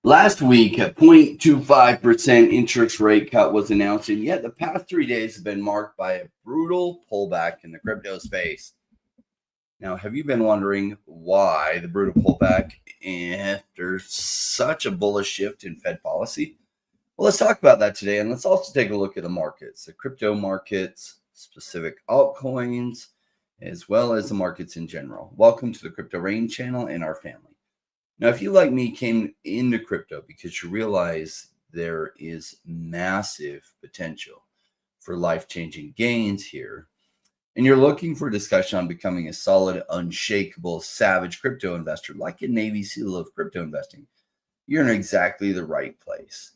Last week, a 0.25% interest rate cut was announced, and yet the past 3 days have been marked by a brutal pullback in the crypto space. Now, have you been wondering why the brutal pullback after such a bullish shift in Fed policy? Well, let's talk about that today, and let's also take a look at the markets, the crypto markets, specific altcoins, as well as the markets in general. Welcome to the Crypto Rain channel and our family. Now, if you, like me, came into crypto because you realize there is massive potential for life-changing gains here, and you're looking for a discussion on becoming a solid, unshakable, savage crypto investor, like a Navy SEAL of crypto investing, you're in exactly the right place.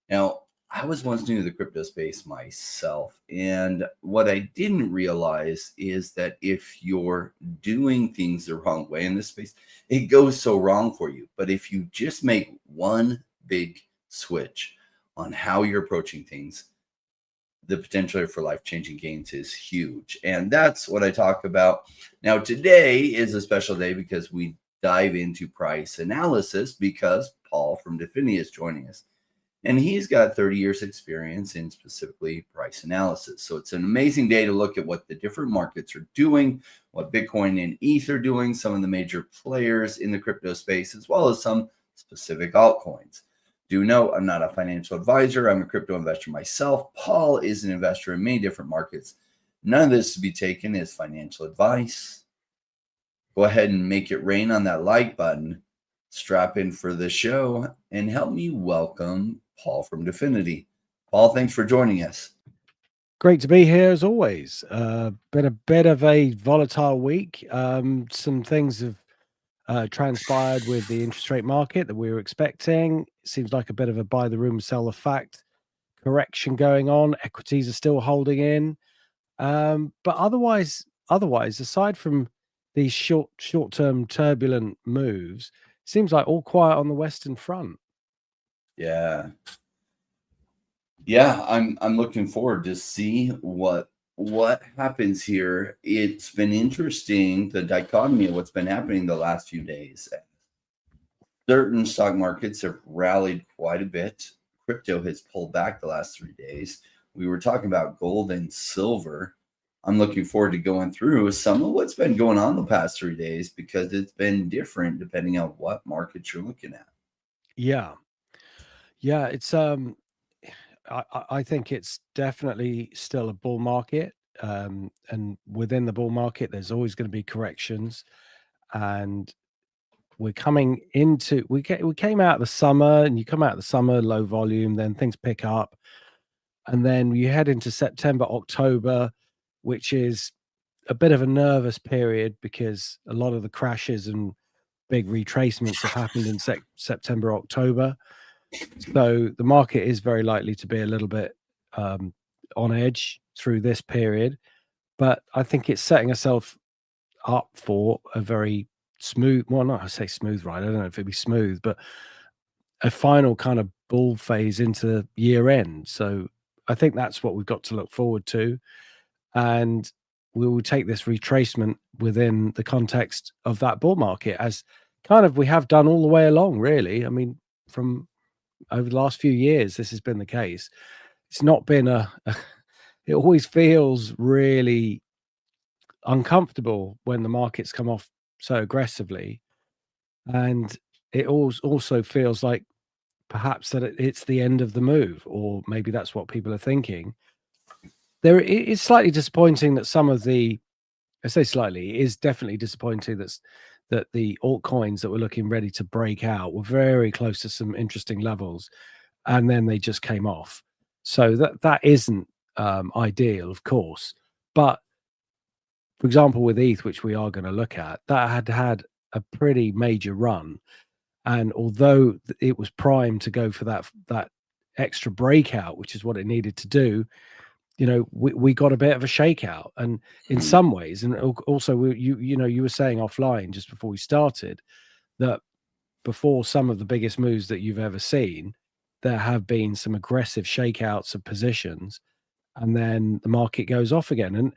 Now, I was once new to the crypto space myself, and what I didn't realize is that if you're doing things the wrong way in this space, it goes so wrong for you. But if you just make one big switch on how you're approaching things, the potential for life-changing gains is huge. And that's what I talk about. Now, today is a special day because we dive into price analysis because Paul from DEVVE is joining us. And he's got 30 years experience in specifically price analysis. So it's an amazing day to look at what the different markets are doing, what Bitcoin and ETH are doing, some of the major players in the crypto space, as well as some specific altcoins. Do note, I'm not a financial advisor. I'm a crypto investor myself. Paul is an investor in many different markets. None of this to be taken as financial advice. Go ahead and make it rain on that like button. Strap in for the show and help me welcome Paul from DEVVE. Paul, thanks for joining us. Great to be here as always. Been a bit of a volatile week. Some things have transpired with the interest rate market that we were expecting. Seems like a bit of a buy the rumor, sell the fact correction going on. Equities are still holding in. But otherwise, aside from these short-term turbulent moves, seems like all quiet on the Western front. Yeah, I'm looking forward to see what happens here. It's been interesting, the dichotomy of what's been happening the last few days. Certain stock markets have rallied quite a bit. Crypto has pulled back the last 3 days. We were talking about gold and silver. I'm looking forward to going through some of what's been going on the past 3 days because it's been different depending on what market you're looking at. Yeah, it's I think it's definitely still a bull market, and within the bull market, there's always going to be corrections. And we're coming into we came out of the summer, and you come out of the summer low volume, then things pick up, and then you head into September, October, which is a bit of a nervous period because a lot of the crashes and big retracements have happened in September, October. So the market is very likely to be a little bit on edge through this period, but I think it's setting itself up for a very smooth, well, not I say smooth ride, I don't know if it'd be smooth, but a final kind of bull phase into year end. So I think that's what we've got to look forward to. And we will take this retracement within the context of that bull market, as kind of we have done all the way along, really. I mean, from over the last few years, this has been the case. It's not been it always feels really uncomfortable when the markets come off so aggressively. And it also feels like perhaps that it's the end of the move, or maybe that's what people are thinking. It's slightly disappointing that some of the, I say slightly, it is definitely disappointing that the altcoins that were looking ready to break out were very close to some interesting levels, and then they just came off. So that isn't ideal, of course. But for example, with ETH, which we are going to look at, that had a pretty major run, and although it was primed to go for that extra breakout, which is what it needed to do, you know, we got a bit of a shakeout. And in some ways, and also you were saying offline just before we started that before some of the biggest moves that you've ever seen, there have been some aggressive shakeouts of positions, and then the market goes off again. And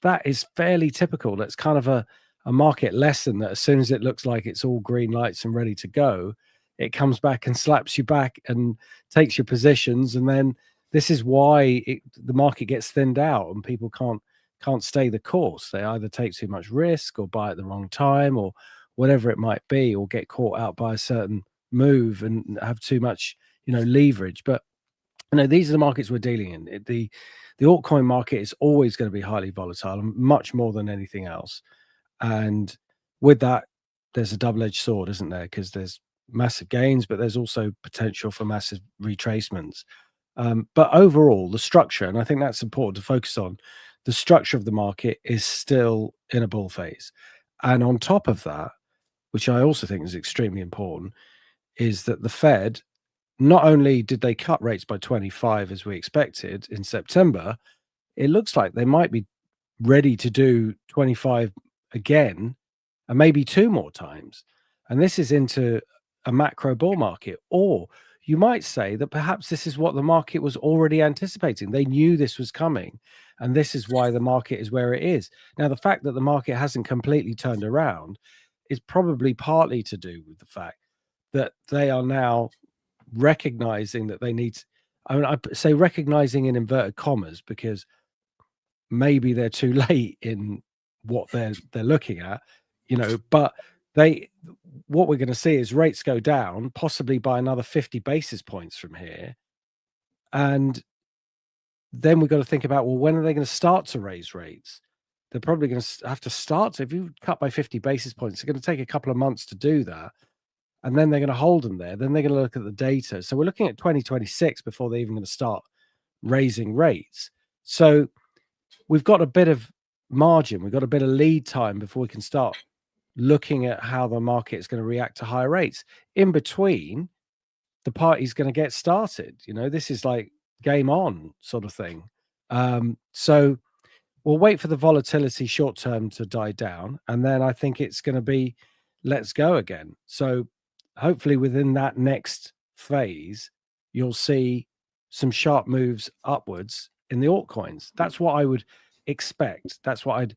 that is fairly typical. That's kind of a market lesson, that as soon as it looks like it's all green lights and ready to go, it comes back and slaps you back and takes your positions. And then this is why the market gets thinned out and people can't stay the course. They either take too much risk or buy at the wrong time or whatever it might be, or get caught out by a certain move and have too much, leverage. But these are the markets we're dealing in. The altcoin market is always going to be highly volatile, much more than anything else. And with that, there's a double-edged sword, isn't there? Because there's massive gains, but there's also potential for massive retracements. But overall, the structure, and I think that's important to focus on, the structure of the market is still in a bull phase. And on top of that, which I also think is extremely important, is that the Fed, not only did they cut rates by 25 as we expected in September, it looks like they might be ready to do 25 again and maybe 2 more times. And this is into a macro bull market. Or you might say that perhaps this is what the market was already anticipating. They knew this was coming, and this is why the market is where it is. Now, the fact that the market hasn't completely turned around is probably partly to do with the fact that they are now recognizing that they need I say recognizing in inverted commas, because maybe they're too late in what they're looking at, but what we're going to see is rates go down possibly by another 50 basis points from here. And then we've got to think about, well, when are they going to start to raise rates? They're probably going to have to start. If you cut by 50 basis points, it's going to take a couple of months to do that. And then they're going to hold them there. Then they're going to look at the data. So we're looking at 2026 before they're even going to start raising rates. So we've got a bit of margin. We've got a bit of lead time before we can start looking at how the market is going to react to higher rates. In between, the party's going to get started. This is like game on sort of thing. So we'll wait for the volatility short term to die down. And then I think it's going to be, let's go again. So hopefully within that next phase, you'll see some sharp moves upwards in the altcoins. That's what I would expect. That's what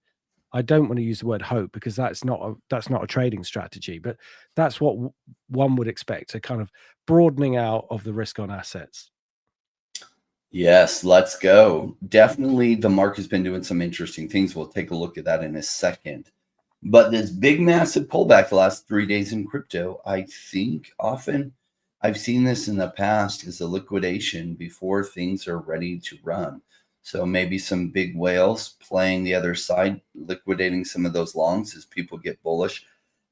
I don't want to use the word hope, because that's not a trading strategy, but that's what one would expect, a kind of broadening out of the risk on assets. Yes, let's go. Definitely the market's been doing some interesting things. We'll take a look at that in a second. But this big, massive pullback the last 3 days in crypto, I think often I've seen this in the past, is a liquidation before things are ready to run. So maybe some big whales playing the other side, liquidating some of those longs as people get bullish,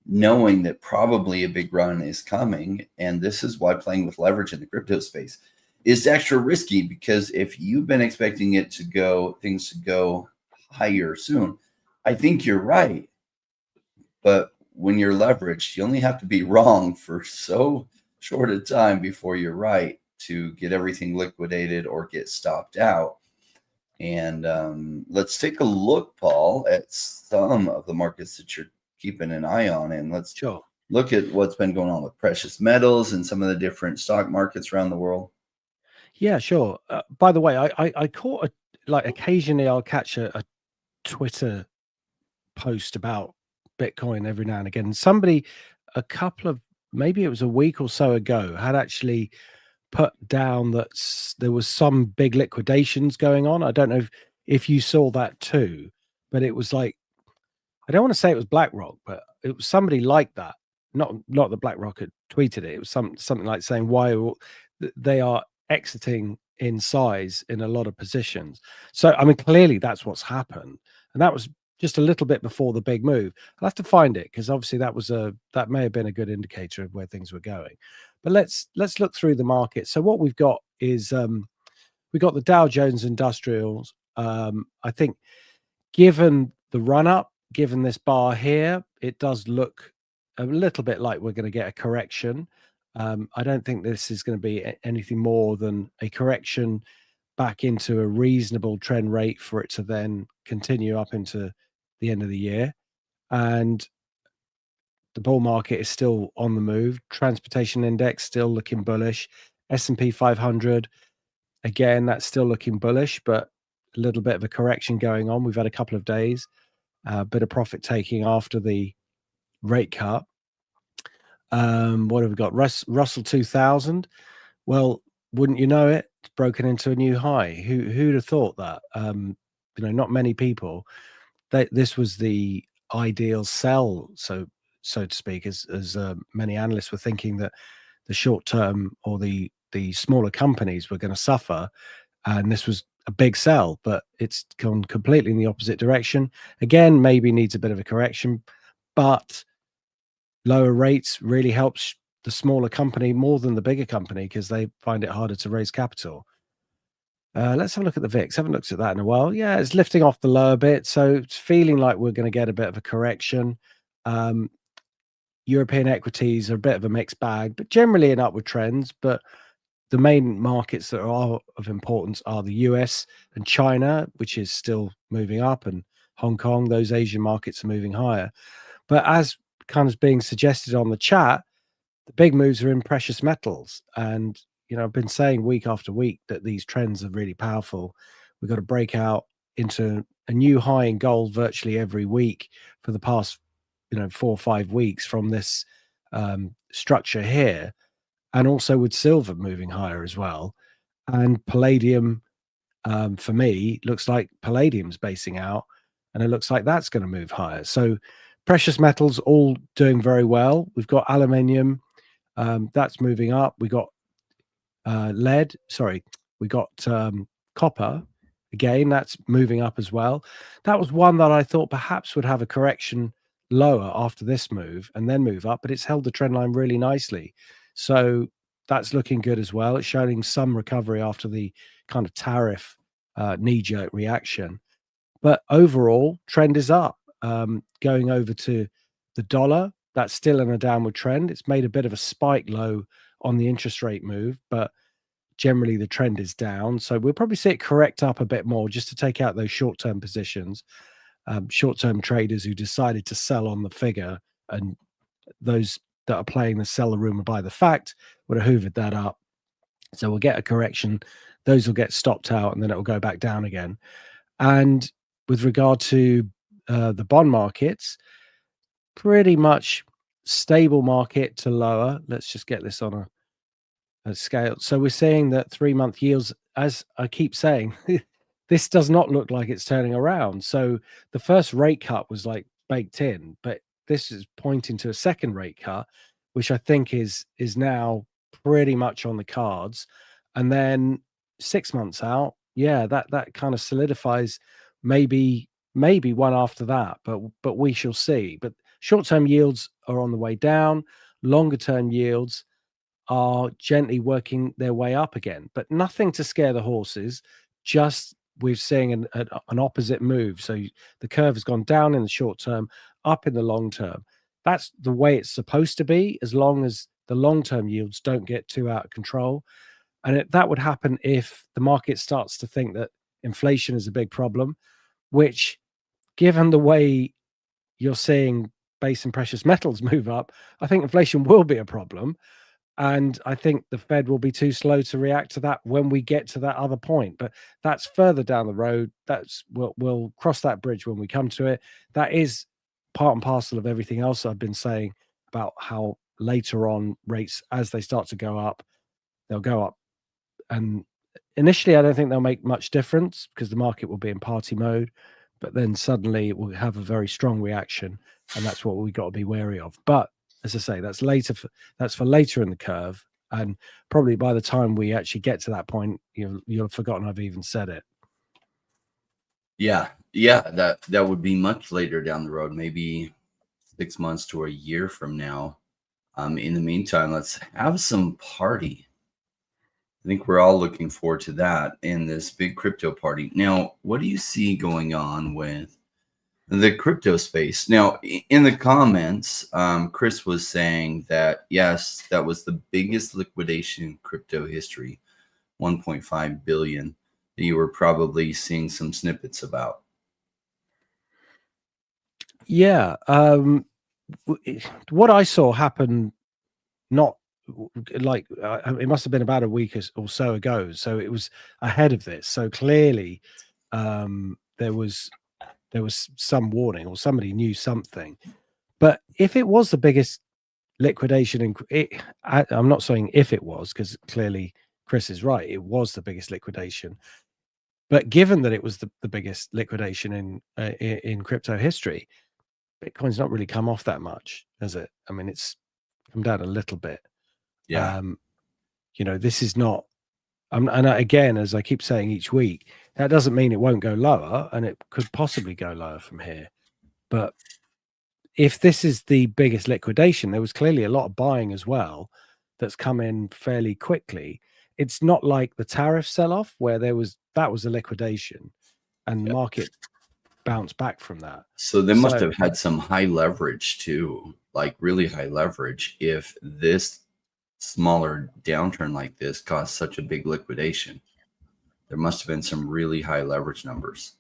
knowing that probably a big run is coming. And this is why playing with leverage in the crypto space is extra risky, because if you've been expecting things to go higher soon, I think you're right. But when you're leveraged, you only have to be wrong for so short a time before you're right to get everything liquidated or get stopped out. And let's take a look, Paul, at some of the markets that you're keeping an eye on. And let's look at what's been going on with precious metals and some of the different stock markets around the world. Yeah, sure. By the way, I caught occasionally I'll catch a Twitter post about Bitcoin every now and again. Somebody, maybe it was a week or so ago, had actually put down that there was some big liquidations going on. I don't know if you saw that too, but it was like, I don't want to say it was BlackRock, but it was somebody like that. Not that BlackRock had tweeted it. It was something like saying why they are exiting in size in a lot of positions. So I mean, clearly that's what's happened, and that was just a little bit before the big move. I'll have to find it, because obviously that may have been a good indicator of where things were going. But let's look through the market. So what we've got is we've got the Dow Jones Industrials. I think given the run up, given this bar here, it does look a little bit like we're going to get a correction. I don't think this is going to be anything more than a correction back into a reasonable trend rate for it to then continue up into the end of the year. And the bull market is still on the move. Transportation index still looking bullish. S&P 500, again, that's still looking bullish, but a little bit of a correction going on. We've had a couple of days, a bit of profit taking after the rate cut. What have we got? Russell 2000. Well, wouldn't you know it? It's broken into a new high. Who'd have thought that? Not many people. This was the ideal sell, so to speak, as many analysts were thinking that the short term or the smaller companies were going to suffer, and this was a big sell, but it's gone completely in the opposite direction. Again, maybe needs a bit of a correction, but lower rates really helps the smaller company more than the bigger company because they find it harder to raise capital. Let's have a look at the VIX. Haven't looked at that in a while. Yeah, it's lifting off the lower bit, so it's feeling like we're going to get a bit of a correction. European equities are a bit of a mixed bag, but generally in upward trends. But the main markets that are of importance are the US and China, which is still moving up, and Hong Kong. Those Asian markets are moving higher. But as kind of being suggested on the chat, the big moves are in precious metals. And, I've been saying week after week that these trends are really powerful. We've got to break out into a new high in gold virtually every week for the past, 4 or 5 weeks from this structure here. And also with silver moving higher as well. And palladium, for me, looks like palladium's basing out, and it looks like that's going to move higher. So precious metals all doing very well. We've got aluminium, that's moving up. We got lead. Sorry, we got copper. Again, that's moving up as well. That was one that I thought perhaps would have a correction lower after this move and then move up, but it's held the trend line really nicely. So that's looking good as well. It's showing some recovery after the kind of tariff knee-jerk reaction. But overall, trend is up. Going over to the dollar, that's still in a downward trend. It's made a bit of a spike low on the interest rate move, but generally the trend is down. So we'll probably see it correct up a bit more just to take out those short-term positions. Short-term traders who decided to sell on the figure, and those that are playing the sell the rumor buy the fact would have hoovered that up. So we'll get a correction. Those will get stopped out, and then it will go back down again. And with regard to the bond markets, pretty much stable market to lower. Let's just get this on a scale. So we're seeing that 3-month yields, as I keep saying, this does not look like it's turning around. So the first rate cut was like baked in, but this is pointing to a second rate cut, which I think is now pretty much on the cards. And then 6 months out, yeah, that kind of solidifies maybe one after that, but we shall see. But short-term yields are on the way down. Longer-term yields are gently working their way up again, but nothing to scare the horses. Just we're seeing an opposite move. So the curve has gone down in the short term, up in the long term. That's the way it's supposed to be, as long as the long-term yields don't get too out of control. And that would happen if the market starts to think that inflation is a big problem, which, given the way you're seeing base and precious metals move up, I think inflation will be a problem. And I think the Fed will be too slow to react to that when we get to that other point. But that's further down the road. We'll cross that bridge when we come to it. That is part and parcel of everything else I've been saying about how later on rates, as they start to go up, they'll go up. And initially, I don't think they'll make much difference because the market will be in party mode. But then suddenly it will have a very strong reaction. And that's what we've got to be wary of. But as I say, that's for later in the curve, and probably by the time we actually get to that point, you'll have forgotten I've even said it. Yeah, that would be much later down the road, maybe 6 months to a year from now. In the meantime, let's have some party. I think we're all looking forward to that in this big crypto party. Now, what do you see going on with the crypto space? Now, in the comments, Chris was saying that, yes, that was the biggest liquidation in crypto history, 1.5 billion, that you were probably seeing some snippets about. Yeah. What I saw happen, not like it must have been about a week or so ago. So it was ahead of this. So clearly there was some warning, or somebody knew something. But if it was the biggest liquidation in it. I'm not saying if it was, because clearly Chris is right. It was the biggest liquidation. But given that it was the biggest liquidation in crypto history, Bitcoin's not really come off that much, has it? I mean, it's come down a little bit. Yeah. This is not, and again, as I keep saying each week, that doesn't mean it won't go lower, and it could possibly go lower from here. But if this is the biggest liquidation, there was clearly a lot of buying as well that's come in fairly quickly. It's not like the tariff sell-off where that was a liquidation and the market bounced back from that. So they must have had some high leverage too, like really high leverage, if this smaller downturn like this caused such a big liquidation. There must have been some really high leverage numbers.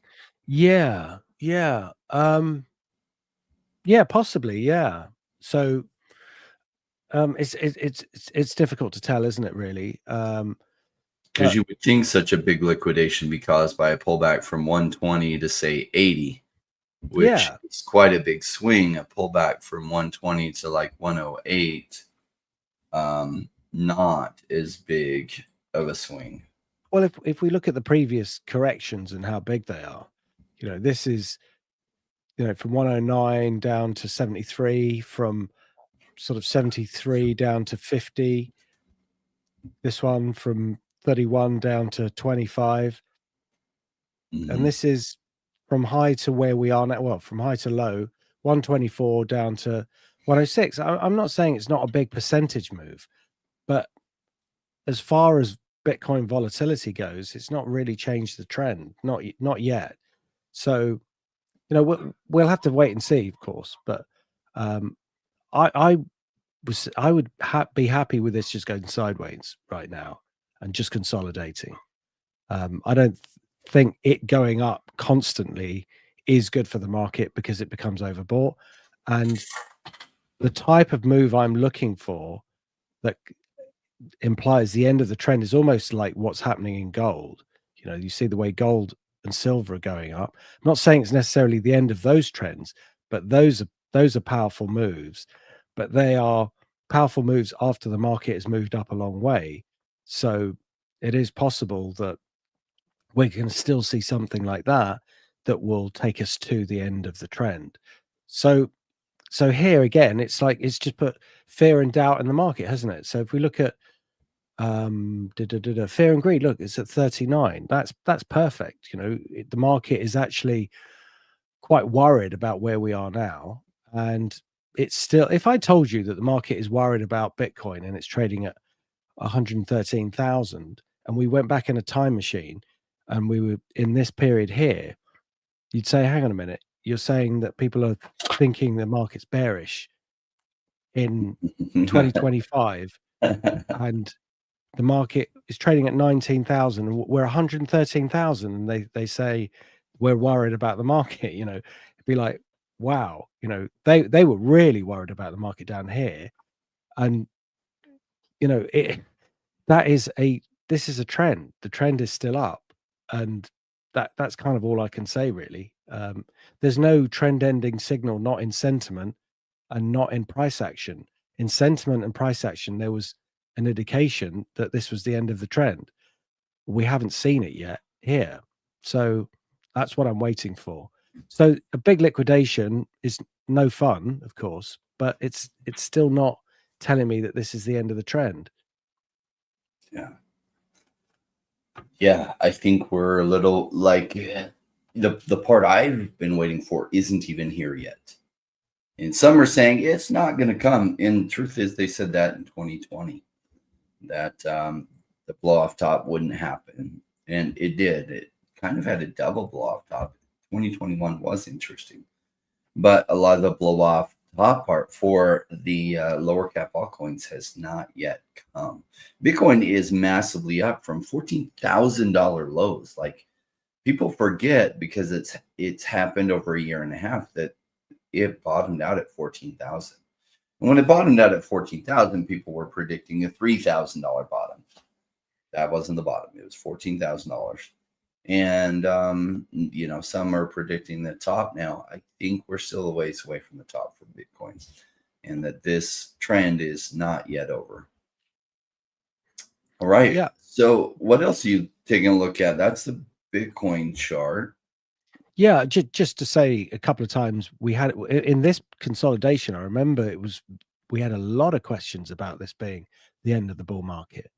Yeah. Possibly. Yeah. So it's difficult to tell, isn't it, really? Because you would think such a big liquidation be caused by a pullback from 120 to say 80, which is quite a big swing. A pullback from 120 to like 108, not as big of a swing. Well, if we look at the previous corrections and how big they are, this is, from 109 down to 73, from sort of 73 down to 50. This one from 31 down to 25. And this is from high to where we are now. Well, from high to low, 124 down to 106. I'm not saying it's not a big percentage move, but as far as Bitcoin volatility goes, it's not really changed the trend, not yet. So, we'll have to wait and see, of course. But I would be happy with this just going sideways right now and just consolidating. I don't think it going up constantly is good for the market because it becomes overbought. And the type of move I'm looking for that implies the end of the trend is almost like what's happening in gold. You see the way gold and silver are going up. I'm not saying it's necessarily the end of those trends, but those are powerful moves. But they are powerful moves after the market has moved up a long way. So it is possible that we can still see something like that will take us to the end of the trend. So here again, it's like it's just put fear and doubt in the market, hasn't it? So if we look at fear and greed, look, it's at 39. That's perfect. The market is actually quite worried about where we are now, and it's still, if I told you that the market is worried about Bitcoin and it's trading at 113,000 and we went back in a time machine and we were in this period here, you'd say, hang on a minute, you're saying that people are thinking the market's bearish in 2025 and the market is trading at 19,000 and we're 113,000 and they say we're worried about the market. It'd be like, wow, they were really worried about the market down here. And this is a trend. The trend is still up, and that's kind of all I can say, really. There's no trend ending signal, not in sentiment and not in price action. In sentiment and price action, there was an indication that this was the end of the trend. We haven't seen it yet here. So that's what I'm waiting for. So a big liquidation is no fun, of course, but it's still not telling me that this is the end of the trend. Yeah, I think we're a little like the part I've been waiting for isn't even here yet. And some are saying it's not going to come. And the truth is, they said that in 2020, that the blow off top wouldn't happen. And it did. It kind of had a double blow off top. 2021 was interesting. But a lot of the blow off top part for the lower cap altcoins has not yet come. Bitcoin is massively up from $14,000 lows. Like, people forget, because it's happened over a year and a half, that it bottomed out at 14,000. And when it bottomed out at 14,000, people were predicting a $3,000 bottom. That wasn't the bottom. It was $14,000. And, some are predicting the top now. I think we're still a ways away from the top for Bitcoin. and that this trend is not yet over. All right. Yeah. So what else are you taking a look at? That's the Bitcoin chart. Yeah, just to say, a couple of times we had in this consolidation, I remember we had a lot of questions about this being the end of the bull market.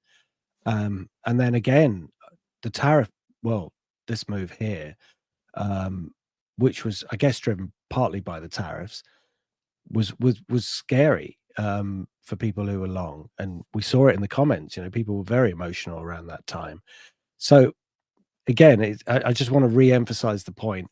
And then again, the tariff, well, this move here, which was, I guess, driven partly by the tariffs, was scary for people who were long. And we saw it in the comments, people were very emotional around that time. So again, I just want to re-emphasize the point.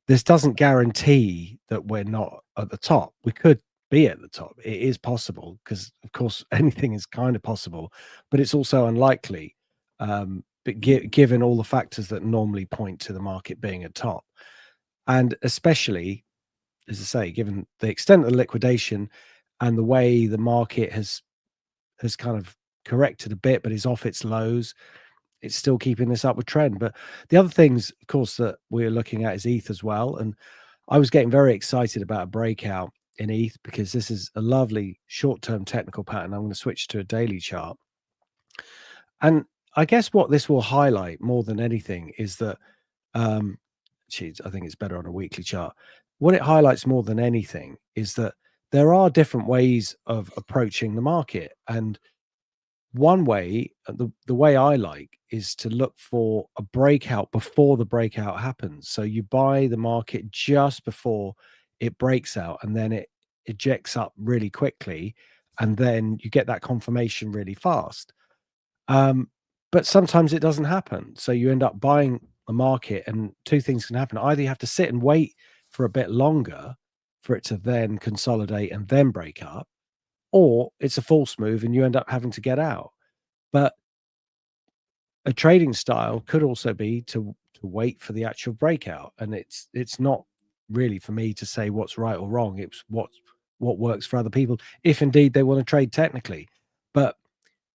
This doesn't guarantee that we're not at the top. We could be at the top. It is possible because, of course, anything is kind of possible, but it's also unlikely. But given all the factors that normally point to the market being at top, and especially, as I say, given the extent of the liquidation and the way the market has kind of corrected a bit, but is off its lows, it's still keeping this upward trend. But the other things, of course, that we're looking at is ETH as well. And I was getting very excited about a breakout in ETH because this is a lovely short-term technical pattern. I'm going to switch to a daily chart. And I guess what this will highlight more than anything is that, I think it's better on a weekly chart. What it highlights more than anything is that there are different ways of approaching the market. And one way, the way I like, is to look for a breakout before the breakout happens. So you buy the market just before it breaks out, and then it ejects up really quickly, and then you get that confirmation really fast. But sometimes it doesn't happen. So you end up buying a market, and two things can happen. Either you have to sit and wait for a bit longer for it to then consolidate and then break up, or it's a false move and you end up having to get out. But a trading style could also be to wait for the actual breakout, and it's not really for me to say what's right or wrong. It's what works for other people, if indeed they want to trade technically. But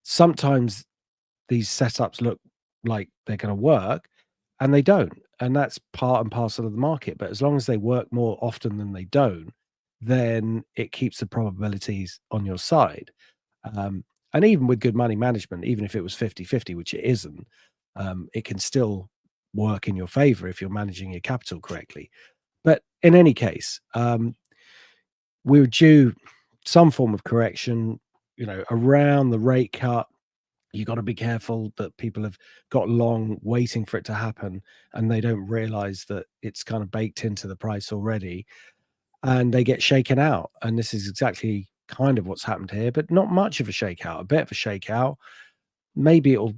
sometimes these setups look like they're going to work and they don't, and that's part and parcel of the market. But as long as they work more often than they don't, then it keeps the probabilities on your side. And even with good money management, even if it was 50-50, which it isn't, it can still work in your favor if you're managing your capital correctly. But in any case, we were due some form of correction, around the rate cut. You got to be careful that people have got long waiting for it to happen, and they don't realize that it's kind of baked into the price already, and they get shaken out. And this is exactly kind of what's happened here, but not much of a shakeout, a bit of a shakeout. Maybe it'll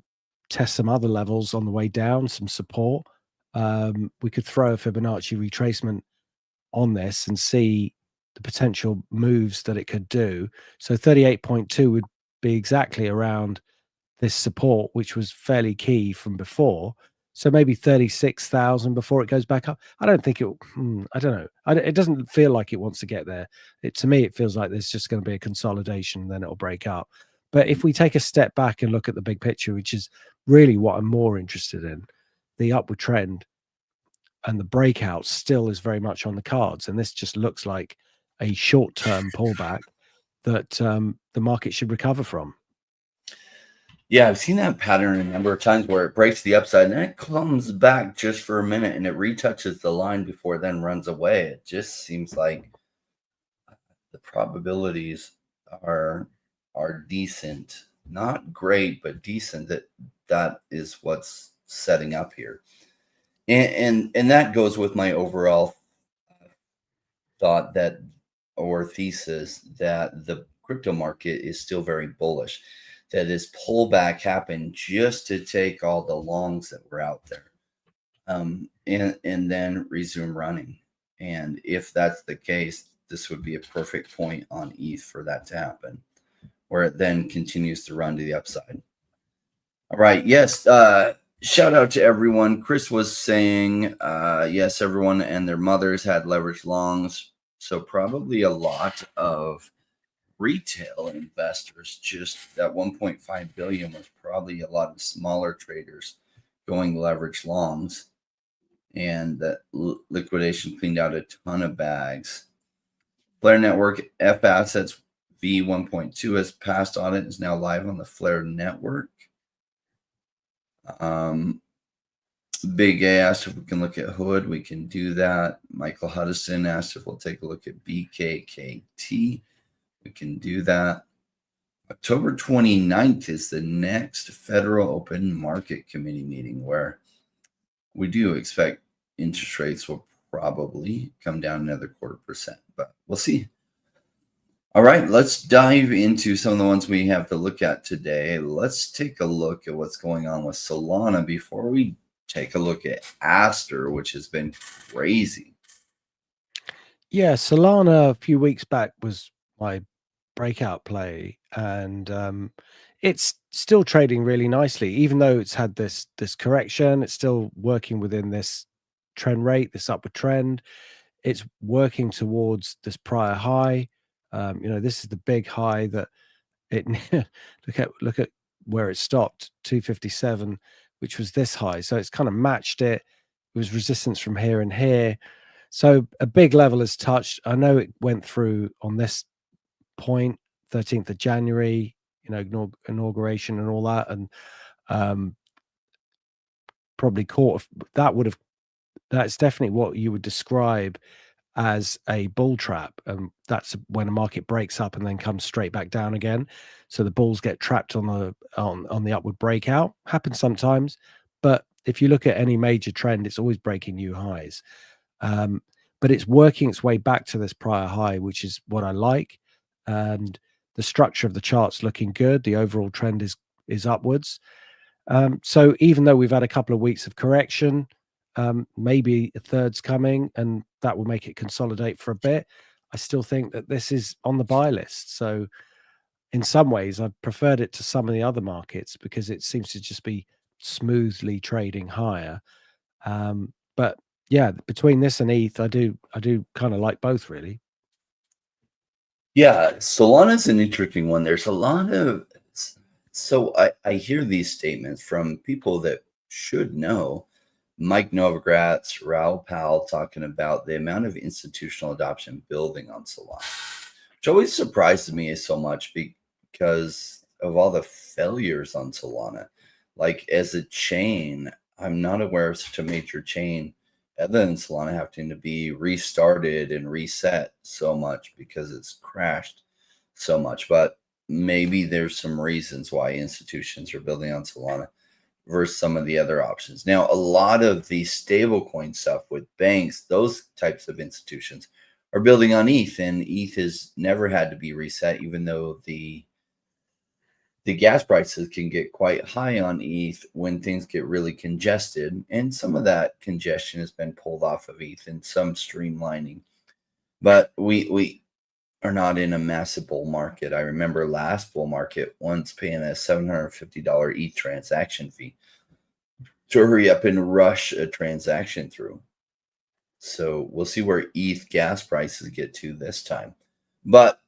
test some other levels on the way down, some support. We could throw a Fibonacci retracement on this and see the potential moves that it could do. So 38.2 would be exactly around this support, which was fairly key from before. So maybe 36,000 before it goes back up. I don't think I don't know. It doesn't feel like it wants to get there. To me, it feels like there's just going to be a consolidation, and then it'll break up. But if we take a step back and look at the big picture, which is really what I'm more interested in, the upward trend and the breakout still is very much on the cards. And this just looks like a short-term pullback that the market should recover from. Yeah, I've seen that pattern a number of times where it breaks the upside and then it comes back just for a minute and it retouches the line before it then runs away. It just seems like the probabilities are decent, not great, but decent. That is what's setting up here, and that goes with my overall thought that, or thesis, that the crypto market is still very bullish. That this pullback happened just to take all the longs that were out there, and then resume running. And if that's the case, this would be a perfect point on ETH for that to happen, where it then continues to run to the upside. All right. Yes. Shout out to everyone. Chris was saying, yes, everyone and their mothers had leveraged longs. So probably a lot of retail investors, just that 1.5 billion was probably a lot of smaller traders going leverage longs, and that liquidation cleaned out a ton of bags. FLR network F assets V1.2 has passed audit, is now live on the FLR network. Big A asked if we can look at Hood. We can do that. Michael Huddison asked if we'll take a look at BKKT. We can do that. October 29th is the next Federal Open Market Committee meeting, where we do expect interest rates will probably come down another 0.25%, but we'll see. All right, let's dive into some of the ones we have to look at today. Let's take a look at what's going on with Solana before we take a look at ASTER, which has been crazy. Yeah, Solana a few weeks back was my breakout play, and it's still trading really nicely, even though it's had this correction. It's still working within this trend rate, this upward trend. It's working towards this prior high. This is the big high that it look at where it stopped, 257, which was this high. So it's kind of matched it. It was resistance from here and here. So a big level is touched. I know it went through on this point, 13th of January, inauguration and all that, and probably caught. That's definitely what you would describe as a bull trap. That's when a market breaks up and then comes straight back down again. So the bulls get trapped on the upward breakout. Happens sometimes, but if you look at any major trend, it's always breaking new highs. But it's working its way back to this prior high, which is what I like. And the structure of the chart's looking good. The overall trend is upwards. So even though we've had a couple of weeks of correction, maybe a third's coming, and that will make it consolidate for a bit, I still think that this is on the buy list. So in some ways, I've preferred it to some of the other markets because it seems to just be smoothly trading higher. But yeah, between this and ETH, I do kind of like both, really. Yeah, Solana's an interesting one. There's a lot of, so I hear these statements from people that should know. Mike Novogratz, Raoul Powell talking about the amount of institutional adoption building on Solana, which always surprises me so much because of all the failures on Solana. Like as a chain, I'm not aware of such a major chain other than Solana having to be restarted and reset so much because it's crashed so much. But maybe there's some reasons why institutions are building on Solana versus some of the other options. Now, a lot of the stablecoin stuff with banks, those types of institutions are building on ETH, and ETH has never had to be reset, even though the gas prices can get quite high on ETH when things get really congested. And some of that congestion has been pulled off of ETH and some streamlining. But we are not in a massive bull market. I remember last bull market once paying a $750 ETH transaction fee to hurry up and rush a transaction through. So we'll see where ETH gas prices get to this time. But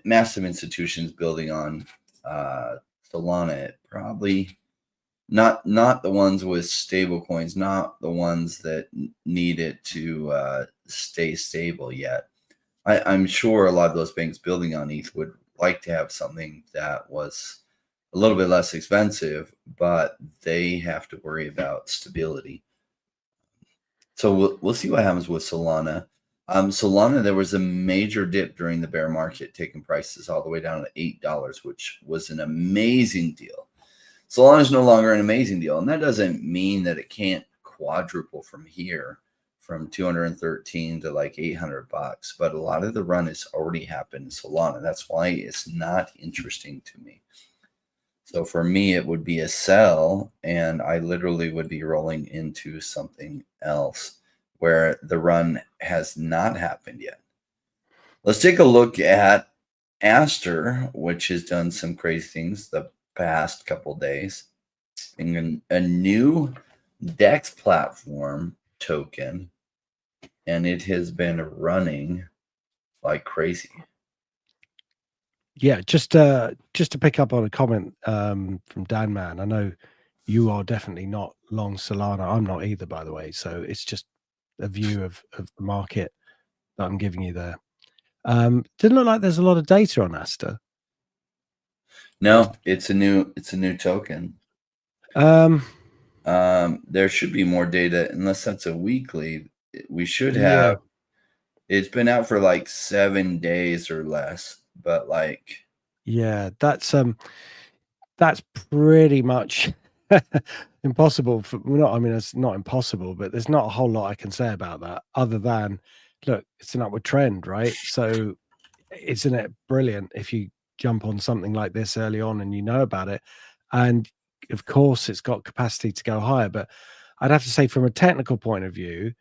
massive institutions building on Solana, probably not the ones with stable coins, not the ones that need it to stay stable yet. I'm sure a lot of those banks building on ETH would like to have something that was a little bit less expensive, but they have to worry about stability. So we'll see what happens with Solana. Solana, there was a major dip during the bear market, taking prices all the way down to $8, which was an amazing deal. Solana is no longer an amazing deal, and that doesn't mean that it can't quadruple from here, from 213 to like $800. But a lot of the run has already happened in Solana. That's why it's not interesting to me. So for me, it would be a sell, and I literally would be rolling into something else where the run has not happened yet. Let's take a look at ASTER, which has done some crazy things the past couple days. In a new DEX platform token, and it has been running like crazy. Yeah, just to pick up on a comment from Dan Man. I know you are definitely not long Solana. I'm not either, by the way. So it's just a view of the market that I'm giving you there. Didn't look like there's a lot of data on ASTER. No, it's a new token. There should be more data, unless that's a weekly. We should have. Yeah. It's been out for like 7 days or less, but like, yeah, that's pretty much impossible for, well, not, I mean, it's not impossible, but there's not a whole lot I can say about that other than, look, it's an upward trend, right? So isn't it brilliant if you jump on something like this early on and you know about it? And of course, it's got capacity to go higher. But I'd have to say, from a technical point of view,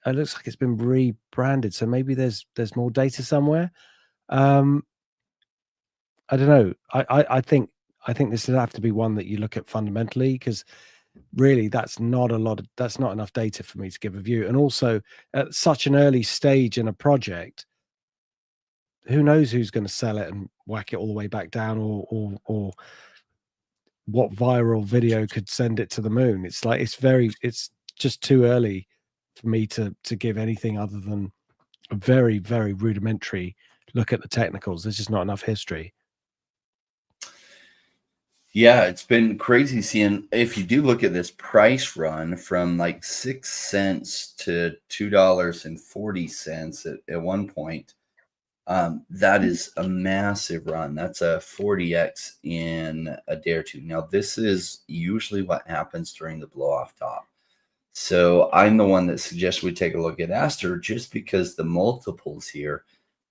it looks like it's been rebranded. So maybe there's more data somewhere. I don't know. I think this would have to be one that you look at fundamentally, because really that's not enough data for me to give a view. And also, at such an early stage in a project, who knows who's going to sell it and whack it all the way back down, or what viral video could send it to the moon. It's like it's just too early for me to give anything other than a very, very rudimentary look at the technicals. There's just not enough history. yeah, it's been crazy seeing. If you do look at this price run from like 6 cents to $2.40 at one point, that is a massive run. That's a 40x in a day or two. Now, this is usually what happens during the blow off top. So I'm the one that suggests we take a look at ASTER, just because the multiples here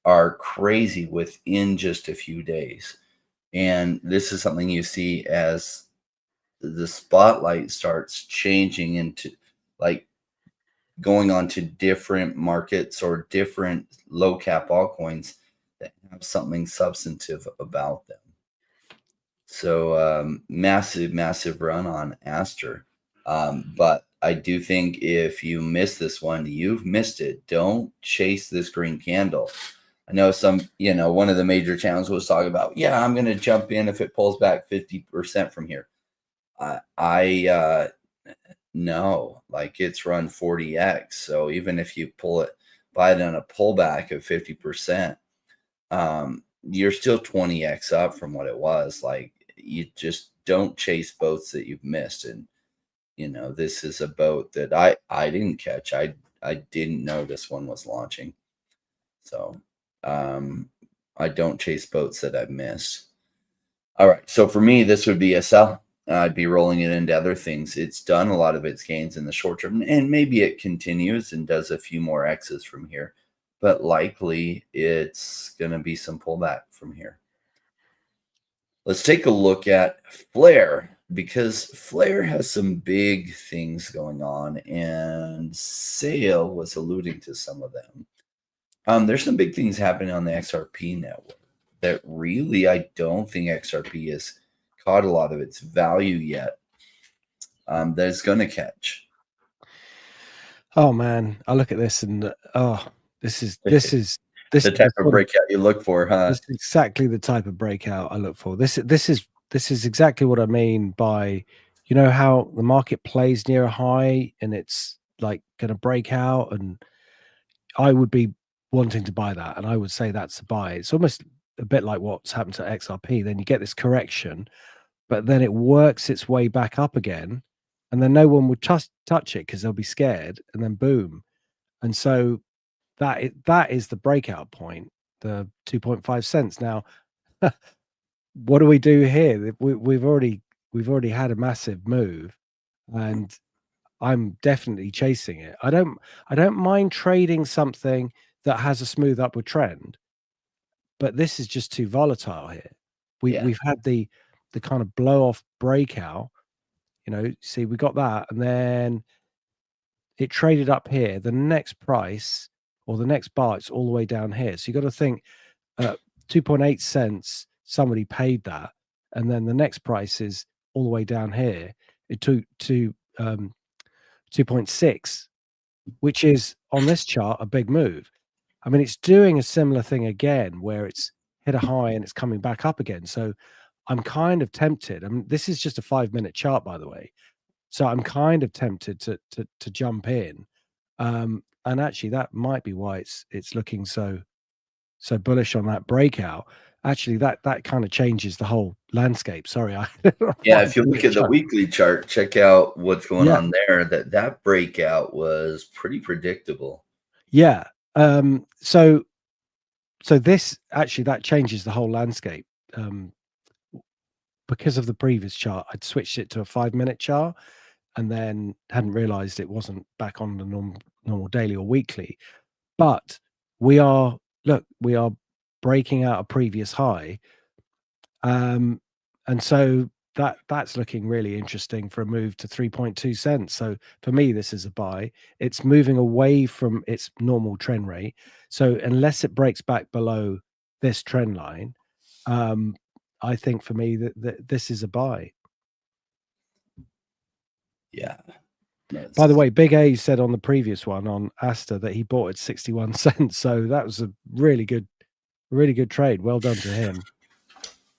are crazy within just a few days. And this is something you see as the spotlight starts changing into, like, going on to different markets or different low cap altcoins that have something substantive about them. So massive run on ASTER. But I do think if you miss this one, you've missed it. Don't chase this green candle. I know one of the major channels was talking about, yeah, I'm going to jump in if it pulls back 50% from here. No, like, it's run 40x. So even if you buy it on a pullback of 50%, you're still 20x up from what it was. Like, you just don't chase boats that you've missed. And this is a boat that I didn't catch. I didn't know this one was launching. So I don't chase boats that I've missed. All right, so for me, this would be a sell. I'd be rolling it into other things. It's done a lot of its gains in the short term, and maybe it continues and does a few more X's from here, but likely it's going to be some pullback from here. Let's take a look at FLR, because FLR has some big things going on, and Sale was alluding to some of them. There's some big things happening on the XRP network that really, I don't think XRP has caught a lot of its value yet. That it's going to catch. Oh man, I look at this and this is the type of breakout you look for, huh? This is exactly the type of breakout I look for. This is exactly what I mean by, how the market plays near a high and it's like going to break out, and I would be wanting to buy that, and I would say that's a buy. It's almost a bit like what's happened to XRP. Then you get this correction, but then it works its way back up again, and then no one would touch it because they'll be scared, and then boom. And so that is the breakout point, the 2.5 cents. Now, what do we do here? We've already had a massive move, and I'm definitely chasing it. I don't mind trading something that has a smooth upward trend, but this is just too volatile here. We've had the kind of blow off breakout. See, we got that, and then it traded up here. The next price or the next bar, it's all the way down here. So you got to think 2.8 cents, somebody paid that. And then the next price is all the way down here. It took to 2.6, which is on this chart a big move. I mean, it's doing a similar thing again where it's hit a high and it's coming back up again. So I'm kind of tempted. I mean, this is just a 5-minute chart, by the way. So I'm kind of tempted to jump in. And actually that might be why it's looking so so bullish on that breakout, actually that kind of changes the whole landscape. Sorry, Yeah, if you look at the weekly chart, check out what's going on there. That breakout was pretty predictable. Yeah. So this actually, that changes the whole landscape. Because of the previous chart, I'd switched it to a 5-minute chart and then hadn't realized it wasn't back on the normal daily or weekly. But we are breaking out a previous high. And so that's looking really interesting for a move to 3.2 cents. So for me, this is a buy. It's moving away from its normal trend rate. So unless it breaks back below this trend line, I think for me that this is a buy. Yeah. By the way, Big A said on the previous one on ASTER that he bought at 61 cents. So that was a really good trade. Well done to him.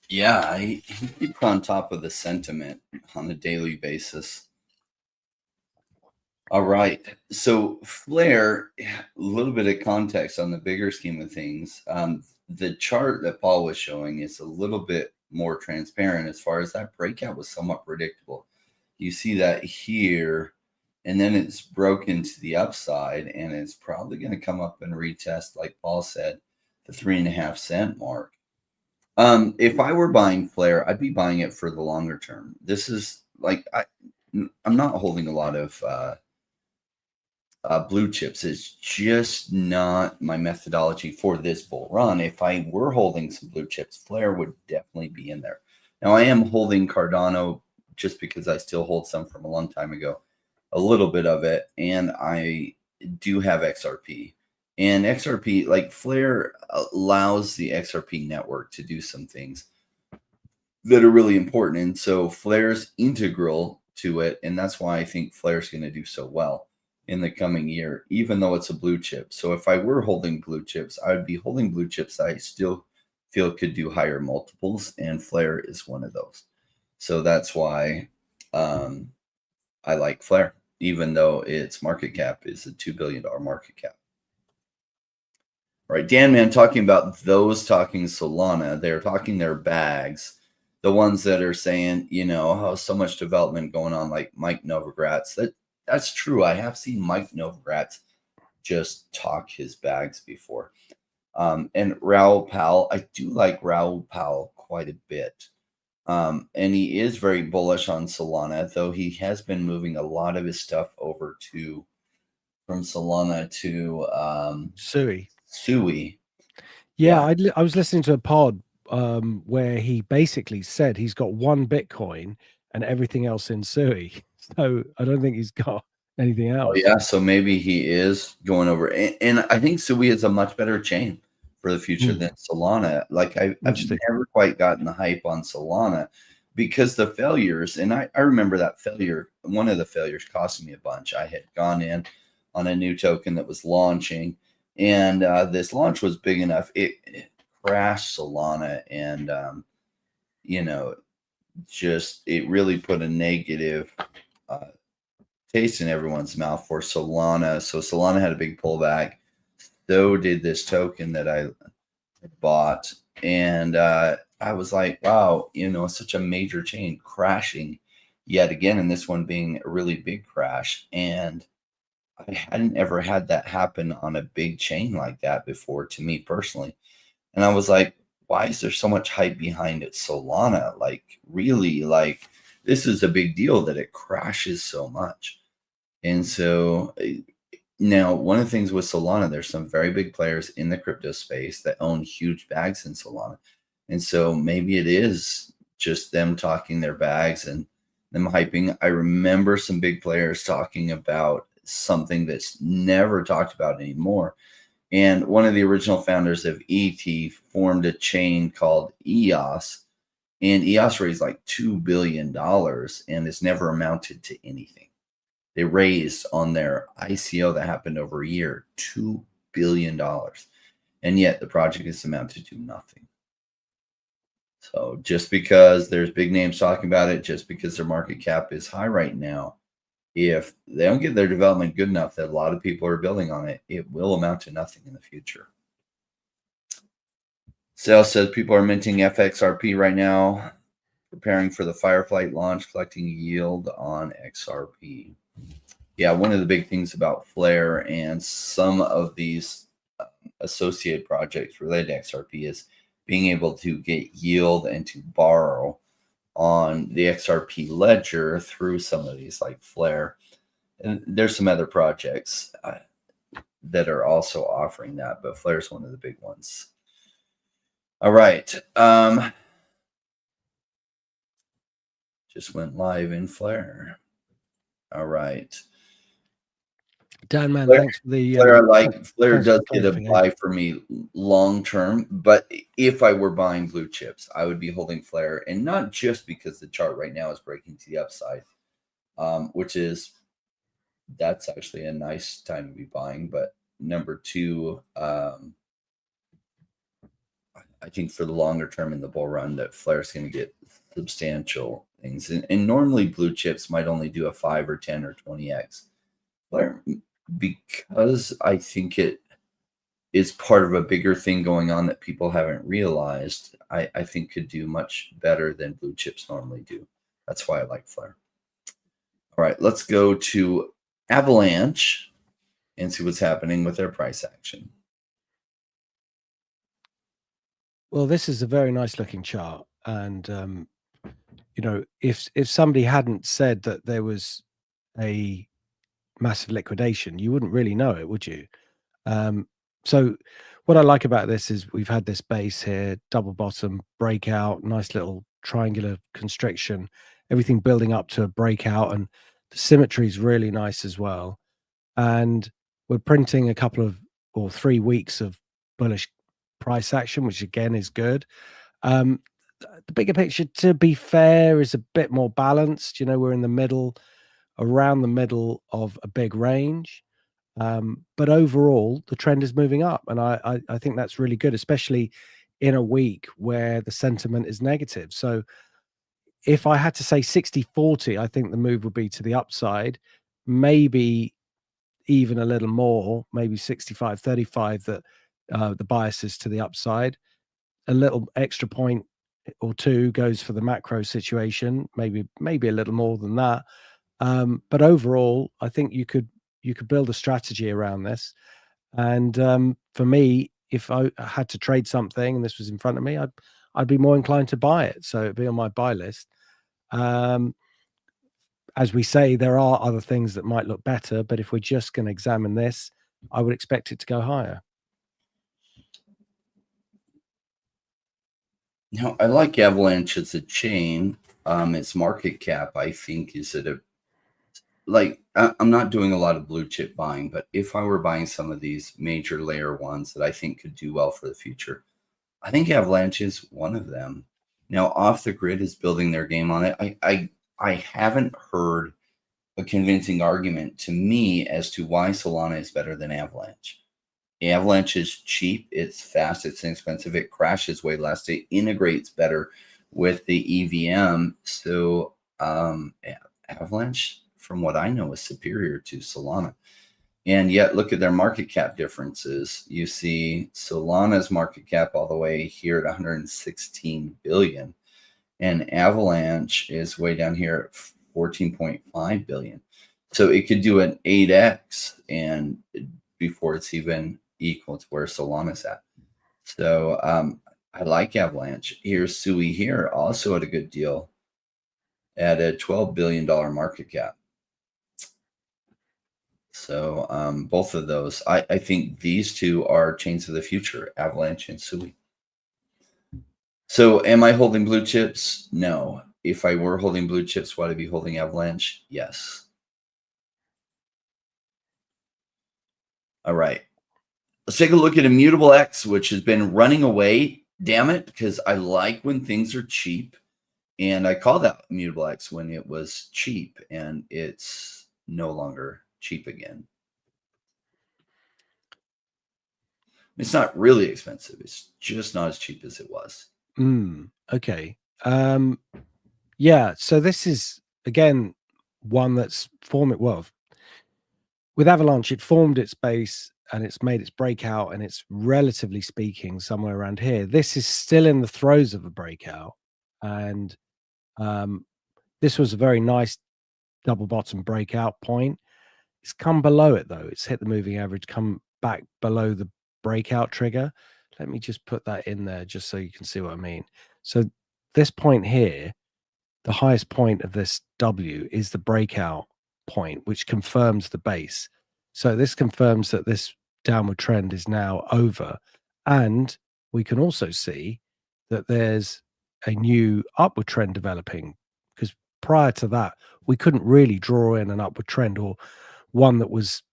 Yeah, he keeps on top of the sentiment on a daily basis. All right. So FLR, a little bit of context on the bigger scheme of things. The chart that Paul was showing is a little bit more transparent as far as that breakout was somewhat predictable. You see that here, and then it's broken to the upside, and it's probably going to come up and retest, like Paul said, the 3.5 cent mark. If I were buying FLR, I'd be buying it for the longer term. This is like I'm not holding a lot of blue chips. Is just not my methodology for this bull run. If I were holding some blue chips, FLR would definitely be in there. Now I am holding Cardano just because I still hold some from a long time ago, a little bit of it, and I do have XRP. And XRP, like FLR, allows the XRP network to do some things that are really important. And so FLR's integral to it, and that's why I think FLR's going to do so well in the coming year, even though it's a blue chip. So if I were holding blue chips, I would be holding blue chips that I still feel could do higher multiples, and FLR is one of those. So that's why I like FLR, even though its market cap is a $2 billion market cap. Right, Dan Man talking about those talking Solana. They're talking their bags, the ones that are saying, you know, how so much development going on, like Mike Novogratz. That's true. I have seen Mike Novogratz just talk his bags before. And Raoul Pal, I do like Raoul Pal quite a bit. And he is very bullish on Solana, though he has been moving a lot of his stuff over from Solana to Sui. Yeah, I was listening to a pod where he basically said he's got one Bitcoin and everything else in Sui. So I don't think he's got anything else. Oh, yeah. So maybe he is going over. And I think Sui is a much better chain for the future than Solana. Like I've never quite gotten the hype on Solana because the failures, and I remember that failure, one of the failures costing me a bunch. I had gone in on a new token that was launching, and this launch was big enough. It crashed Solana, and, you know, just it really put a negative taste in everyone's mouth for Solana. So Solana had a big pullback. So did this token that I bought. And I was like, wow, you know, such a major chain crashing yet again. And this one being a really big crash. And I hadn't ever had that happen on a big chain like that before to me personally. And I was like, why is there so much hype behind it? Solana, like really, like this is a big deal that it crashes so much. And so now one of the things with Solana, there's some very big players in the crypto space that own huge bags in Solana. And so maybe it is just them talking their bags and them hyping. I remember some big players talking about something that's never talked about anymore. And one of the original founders of ETH formed a chain called EOS, and EOS raised like $2 billion and it's never amounted to anything. They raised on their ICO that happened over a year, $2 billion. And yet the project has amounted to nothing. So just because there's big names talking about it, just because their market cap is high right now, if they don't get their development good enough that a lot of people are building on it, it will amount to nothing in the future. Sales says people are minting FXRP right now, preparing for the Fireflight launch, collecting yield on XRP. Yeah, one of the big things about Flare and some of these associated projects related to XRP is being able to get yield and to borrow on the XRP ledger through some of these like Flare. And there's some other projects that are also offering that, but Flare is one of the big ones. All right. Just went live in Flare. All right. Dan, man, Flare, thanks for the Flare does get a clarification. buy for me long term, but if I were buying blue chips, I would be holding Flare, and not just because the chart right now is breaking to the upside, which is that's actually a nice time to be buying. But number two, I think for the longer term in the bull run, that Flare is going to get substantial things, and normally blue chips might only do a 5 or 10 or 20x. Flare, because I think it is part of a bigger thing going on that people haven't realized, I think could do much better than blue chips normally do. That's why I like Flare. All right, let's go to Avalanche and see what's happening with their price action. Well, this is a very nice looking chart. And, you know, if somebody hadn't said that there was a massive liquidation, you wouldn't really know it, would you? So what I like about this is we've had this base here, double bottom, breakout, nice little triangular constriction, everything building up to a breakout, and the symmetry is really nice as well. And we're printing a couple of or 3 weeks of bullish price action, which again is good. The bigger picture, to be fair, is a bit more balanced. You know, we're in the middle, around the middle of a big range. But overall, the trend is moving up. And I think that's really good, especially in a week where the sentiment is negative. So if I had to say 60-40, I think the move would be to the upside, maybe even a little more, maybe 65-35, that the bias is to the upside. A little extra point or two goes for the macro situation, maybe a little more than that. But overall, I think you could build a strategy around this. And for me, if I had to trade something and this was in front of me, I'd be more inclined to buy it. So it'd be on my buy list. As we say, there are other things that might look better, but if we're just going to examine this, I would expect it to go higher. Now, I like Avalanche as a chain. Its market cap, I think, is at a I'm not doing a lot of blue chip buying, but if I were buying some of these major layer ones that I think could do well for the future, I think Avalanche is one of them. Now, Off the Grid is building their game on it. I haven't heard a convincing argument to me as to why Solana is better than Avalanche. Avalanche is cheap, it's fast, it's inexpensive, it crashes way less, it integrates better with the EVM. So Avalanche, from what I know, is superior to Solana. And yet look at their market cap differences. You see Solana's market cap all the way here at 116 billion, and Avalanche is way down here at 14.5 billion. So it could do an 8x and before it's even equal to where Solana's at. So I like Avalanche. Here's Sui here, also at a good deal at a $12 billion market cap. So both of those, I think these two are chains of the future, Avalanche and Sui. So am I holding blue chips? No. If I were holding blue chips, would I be holding Avalanche? Yes. All right. Let's take a look at Immutable X, which has been running away. Damn it, because I like when things are cheap. And I called out Immutable X when it was cheap, and it's no longer cheap again. It's not really expensive. It's just not as cheap as it was. Okay. Yeah. So this is, again, one that's formed, well, with Avalanche, it formed its base and it's made its breakout, and it's relatively speaking somewhere around here. This is still in the throes of a breakout, and this was a very nice double bottom breakout point. It's come below it though. It's hit the moving average, come back below the breakout trigger. Let me just put that in there just so you can see what I mean. So this point here, the highest point of this W is the breakout point, which confirms the base. So this confirms that this downward trend is now over. And we can also see that there's a new upward trend developing, because prior to that, we couldn't really draw in an upward trend, or one that was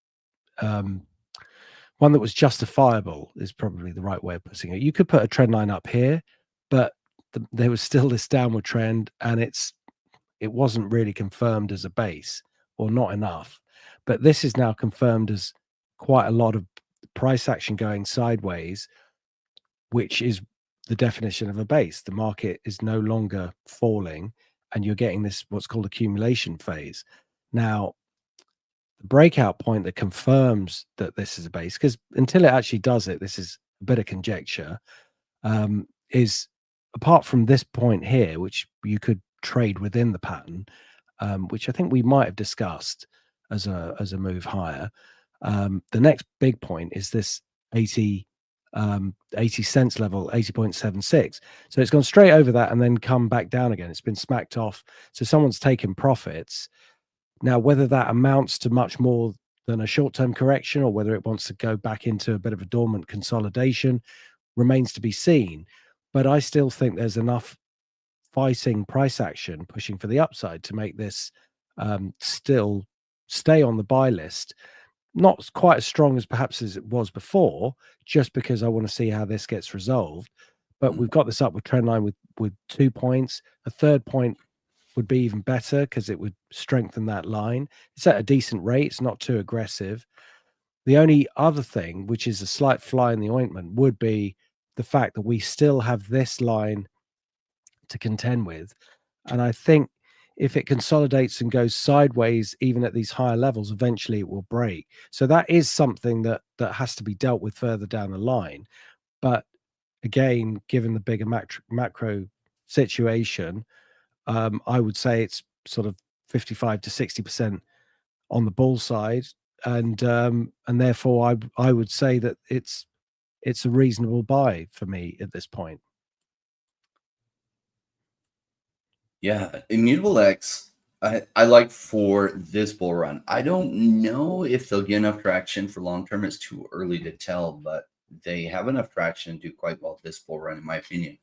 justifiable is probably the right way of putting it. You could put a trend line up here, but there was still this downward trend, and it wasn't really confirmed as a base, or not enough. But this is now confirmed as quite a lot of price action going sideways, which is the definition of a base. The market is no longer falling, and you're getting this what's called accumulation phase. Now, the breakout point that confirms that this is a base, because until it actually does it, this is a bit of conjecture, is apart from this point here, which you could trade within the pattern, which I think we might have discussed as a move higher. The next big point is this 80 cents level, 80.76. So it's gone straight over that and then come back down again. It's been smacked off. So someone's taken profits. Now, whether that amounts to much more than a short-term correction, or whether it wants to go back into a bit of a dormant consolidation, remains to be seen. But I still think there's enough fighting price action pushing for the upside to make this still stay on the buy list. Not quite as strong as perhaps as it was before, just because I want to see how this gets resolved. But we've got this upward trend line with 2 points. A third point would be even better, because it would strengthen that line. It's at a decent rate. It's not too aggressive. The only other thing, which is a slight fly in the ointment, would be the fact that we still have this line to contend with. And I think if it consolidates and goes sideways, even at these higher levels, eventually it will break. So that is something that has to be dealt with further down the line. But again, given the bigger macro situation, I would say it's sort of 55 to 60% on the bull side, and therefore I would say that it's a reasonable buy for me at this point. Yeah, Immutable X, I like for this bull run. I don't know if they'll get enough traction for long term. It's too early to tell, but they have enough traction to do quite well this bull run, in my opinion.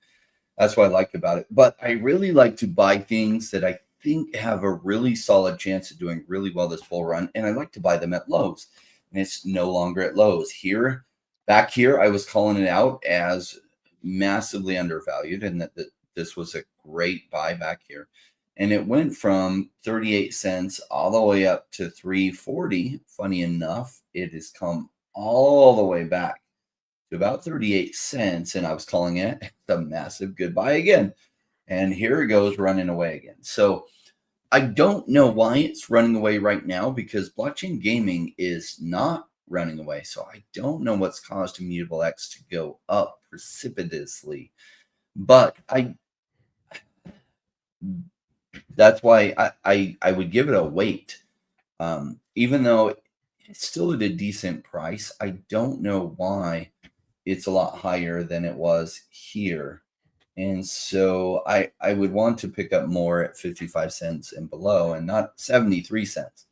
That's what I like about it. But I really like to buy things that I think have a really solid chance of doing really well this bull run, and I like to buy them at lows. And it's no longer at lows. Here, back here, I was calling it out as massively undervalued, and that this was a great buy back here. And it went from 38 cents all the way up to 340. Funny enough, it has come all the way back to about 38 cents, and I was calling it the massive goodbye again. And here it goes running away again. So I don't know why it's running away right now, because blockchain gaming is not running away. So I don't know what's caused Immutable X to go up precipitously. But that's why I would give it a wait. Even though it's still at a decent price, I don't know why it's a lot higher than it was here. And so I would want to pick up more at 55 cents and below, and not 73 cents,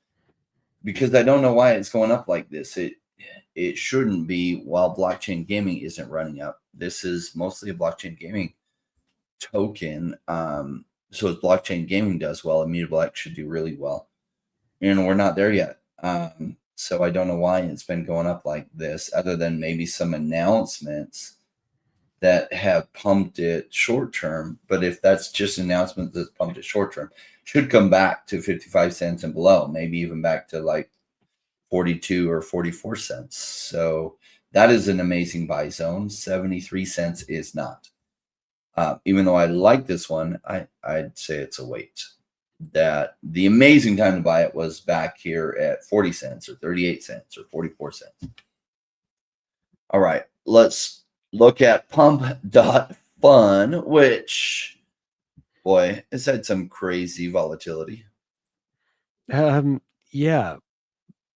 because I don't know why it's going up like this. It shouldn't be, while blockchain gaming isn't running up. This is mostly a blockchain gaming token. So as blockchain gaming does well, Immutable X should do really well. And we're not there yet. So I don't know why it's been going up like this, other than maybe some announcements that have pumped it short term. But if that's just an announcement that's pumped it short term, should come back to 55 cents and below, maybe even back to like 42 or 44 cents. So that is an amazing buy zone. 73 cents is not. Even though I like this one, I'd say it's a wait. That the amazing time to buy it was back here at 40 cents or 38 cents or 44 cents. All right, let's look at pump.fun, which, boy, it's had some crazy volatility. Yeah,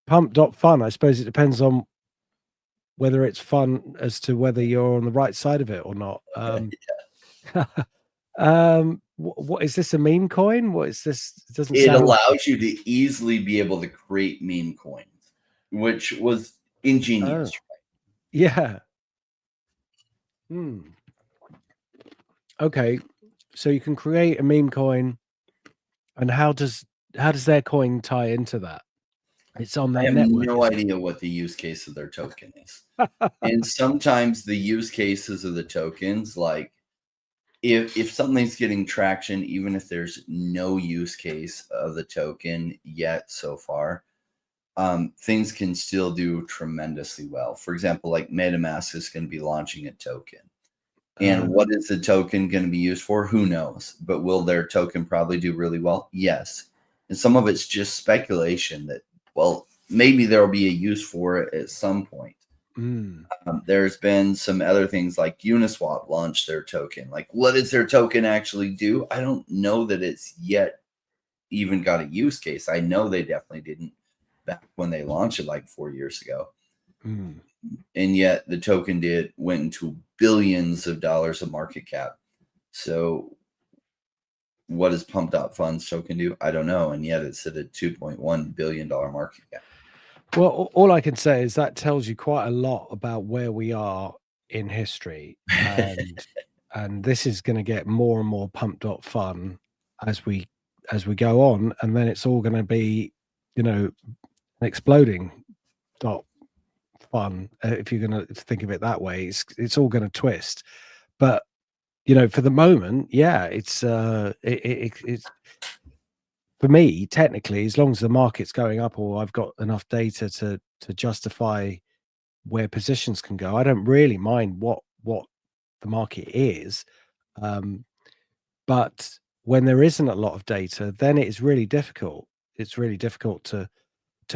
pump.fun. I suppose it depends on whether it's fun as to whether you're on the right side of it or not. What is this, a meme coin? What is this? It doesn't It sound. allows you to easily be able to create meme coins, which was ingenious. Oh, yeah. Okay, so you can create a meme coin, and how does their coin tie into that? It's on I their have network, no is it? idea what the use case of their token is. And sometimes the use cases of the tokens, like if something's getting traction, even if there's no use case of the token yet so far, things can still do tremendously well. For example, like MetaMask is going to be launching a token. And what is the token going to be used for? Who knows? But will their token probably do really well? Yes. And some of it's just speculation that, well, maybe there will be a use for it at some point. There's been some other things like Uniswap launched their token. Like, what does their token actually do? I don't know that it's yet even got a use case. I know they definitely didn't back when they launched it like 4 years ago. And yet the token went into billions of dollars of market cap. So what does Pump.fun's token do? I don't know. And yet it's at a $2.1 billion market cap. Well, all I can say is that tells you quite a lot about where we are in history, and this is going to get more and more Pump.fun as we go on, and then it's all going to be, exploding .fun. If you're going to think of it that way, it's all going to twist. But for the moment, yeah, it's for me, technically, as long as the market's going up or I've got enough data to justify where positions can go, I don't really mind what the market is. But when there isn't a lot of data, then it is really difficult. It's really difficult to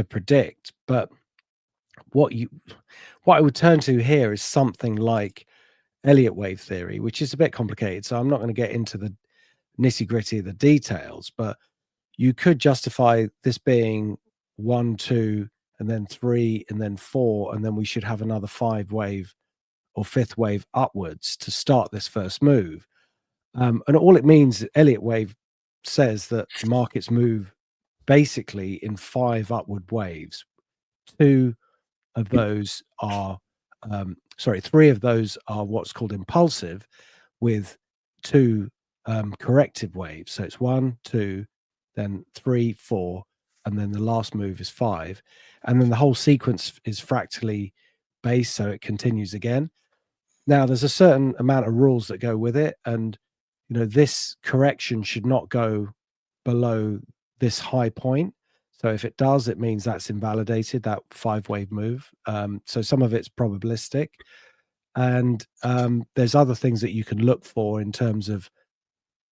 predict. But what I would turn to here is something like Elliott wave theory, which is a bit complicated. So I'm not going to get into the nitty gritty of the details, but you could justify this being 1, 2, and then 3, and then 4, and then we should have another 5 wave or 5th wave upwards to start this first move. And all it means, Elliott wave says that the markets move basically in 5 upward waves. 2 of those are, 3 of those are what's called impulsive, with 2 corrective waves. So it's 1, 2, then 3, 4, and then the last move is 5. And then the whole sequence is fractally based, so it continues again. Now, there's a certain amount of rules that go with it, and this correction should not go below this high point. So if it does, it means that's invalidated, that 5-wave move. So some of it's probabilistic, and there's other things that you can look for in terms of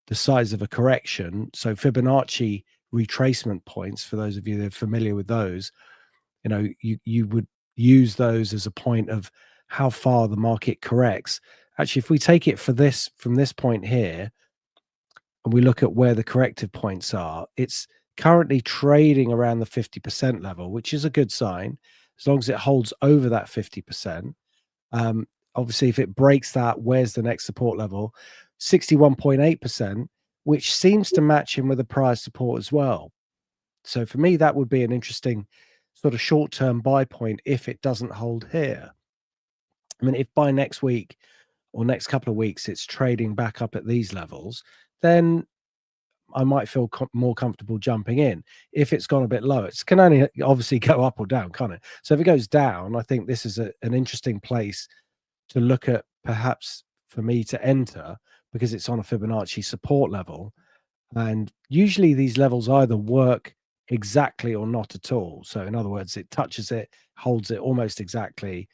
the size of a correction. So Fibonacci retracement points, for those of you that are familiar with those, you would use those as a point of how far the market corrects. Actually, if we take it from this point here, and we look at where the corrective points are, it's currently trading around the 50% level, which is a good sign, as long as it holds over that 50%. Obviously, if it breaks that, where's the next support level? 61.8%, which seems to match in with the prior support as well. So for me, that would be an interesting sort of short-term buy point if it doesn't hold here. I mean, if by next week or next couple of weeks it's trading back up at these levels, then I might feel more comfortable jumping in. If it's gone a bit low, it can only obviously go up or down, can't it? So if it goes down, I think this is an interesting place to look at, perhaps for me to enter, because it's on a Fibonacci support level. And usually these levels either work exactly or not at all. So in other words, it touches it, holds it almost exactly,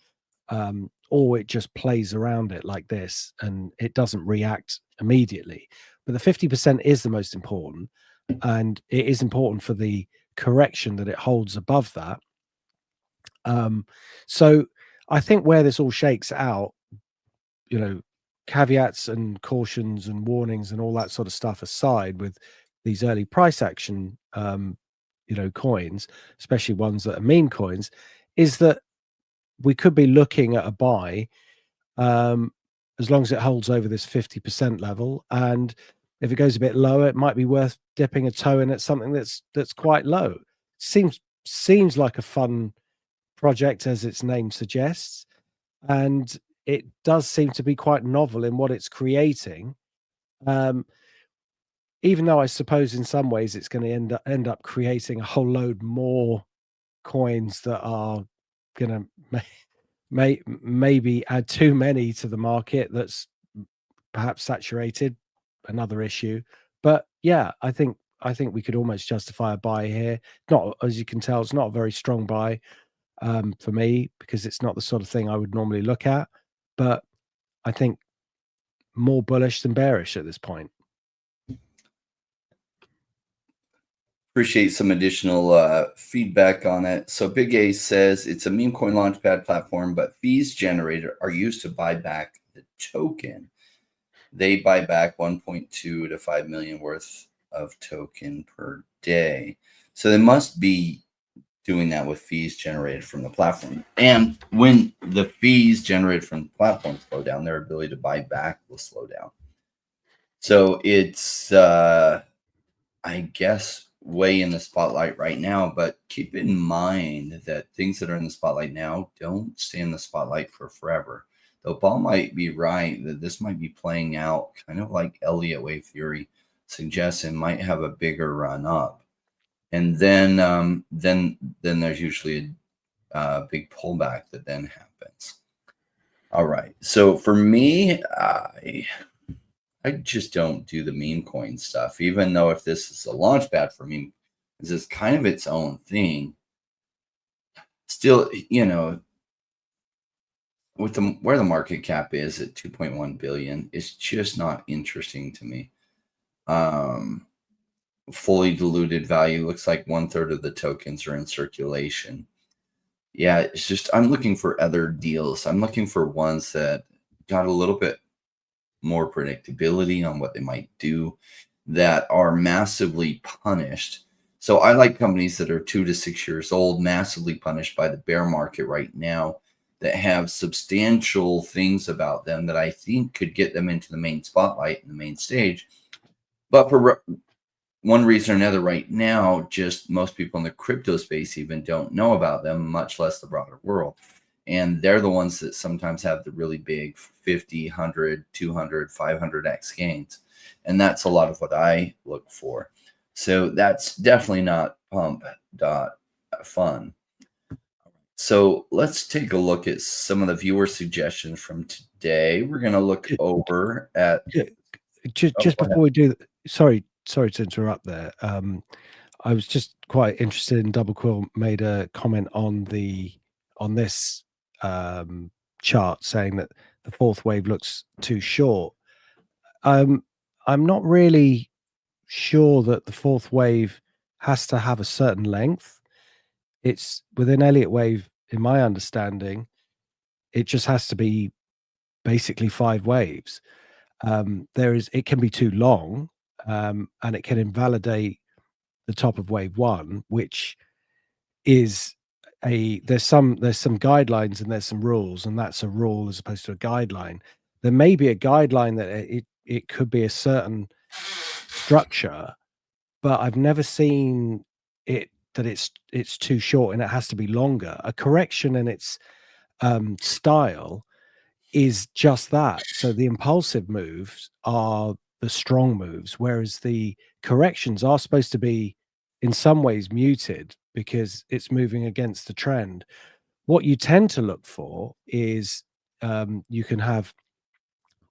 or it just plays around it like this and it doesn't react immediately. But the 50% is the most important, and it is important for the correction that it holds above that. So I think where this all shakes out, you know, caveats and cautions and warnings and all that sort of stuff aside, with these early price action, you know, coins, especially ones that are meme coins, is that we could be looking at a buy, as long as it holds over this 50% level. And if it goes a bit lower, it might be worth dipping a toe in at something that's quite low. Seems like a fun project, as its name suggests, and it does seem to be quite novel in what it's creating. Um, Even though I suppose in some ways it's going to end up creating a whole load more coins that are going to maybe add too many to the market. That's perhaps saturated, another issue. But yeah, I think we could almost justify a buy here. Not, as you can tell, it's not a very strong buy for me, because it's not the sort of thing I would normally look at. But I think more bullish than bearish at this point. Appreciate some additional feedback on it. So Big A says it's a meme coin launchpad platform, but fees generated are used to buy back the token. They buy back 1.2 to 5 million worth of token per day. So they must be doing that with fees generated from the platform. And when the fees generated from the platform slow down, their ability to buy back will slow down. So it's, I guess, way in the spotlight right now, but keep in mind that things that are in the spotlight now don't stay in the spotlight for forever. Though Paul might be right that this might be playing out kind of like Elliott wave theory suggests, and might have a bigger run up. And then there's usually a big pullback that then happens. All right. So for me, I just don't do the meme coin stuff, even though if this is a launch pad for me, this is kind of its own thing. Still, you know, with where the market cap is at 2.1 billion, it's just not interesting to me. Fully diluted value looks like 1/3 of the tokens are in circulation. Yeah, it's just, I'm looking for other deals. I'm looking for ones that got a little bit more predictability on what they might do, that are massively punished. So I like companies that are 2 to 6 years old, massively punished by the bear market right now, that have substantial things about them that I think could get them into the main spotlight and the main stage. But for one reason or another right now, just most people in the crypto space even don't know about them, much less the broader world. And they're the ones that sometimes have the really big 50, 100, 200, 500x gains. And that's a lot of what I look for. So that's definitely not Pump.fun. So let's take a look at some of the viewer suggestions from today. We're going to look over at... Just before we do, sorry to interrupt there. I was just quite interested in Double Quill made a comment on this chart, saying that the fourth wave looks too short. I'm not really sure that the fourth wave has to have a certain length. It's within Elliott wave, in my understanding, it just has to be basically 5 waves. It can be too long, and it can invalidate the top of wave 1, which is there's some guidelines and there's some rules, and that's a rule as opposed to a guideline. There may be a guideline that it could be a certain structure, but I've never seen it that it's too short and it has to be longer. A correction in its style is just that. So the impulsive moves are the strong moves, whereas the corrections are supposed to be in some ways muted because it's moving against the trend. What you tend to look for is you can have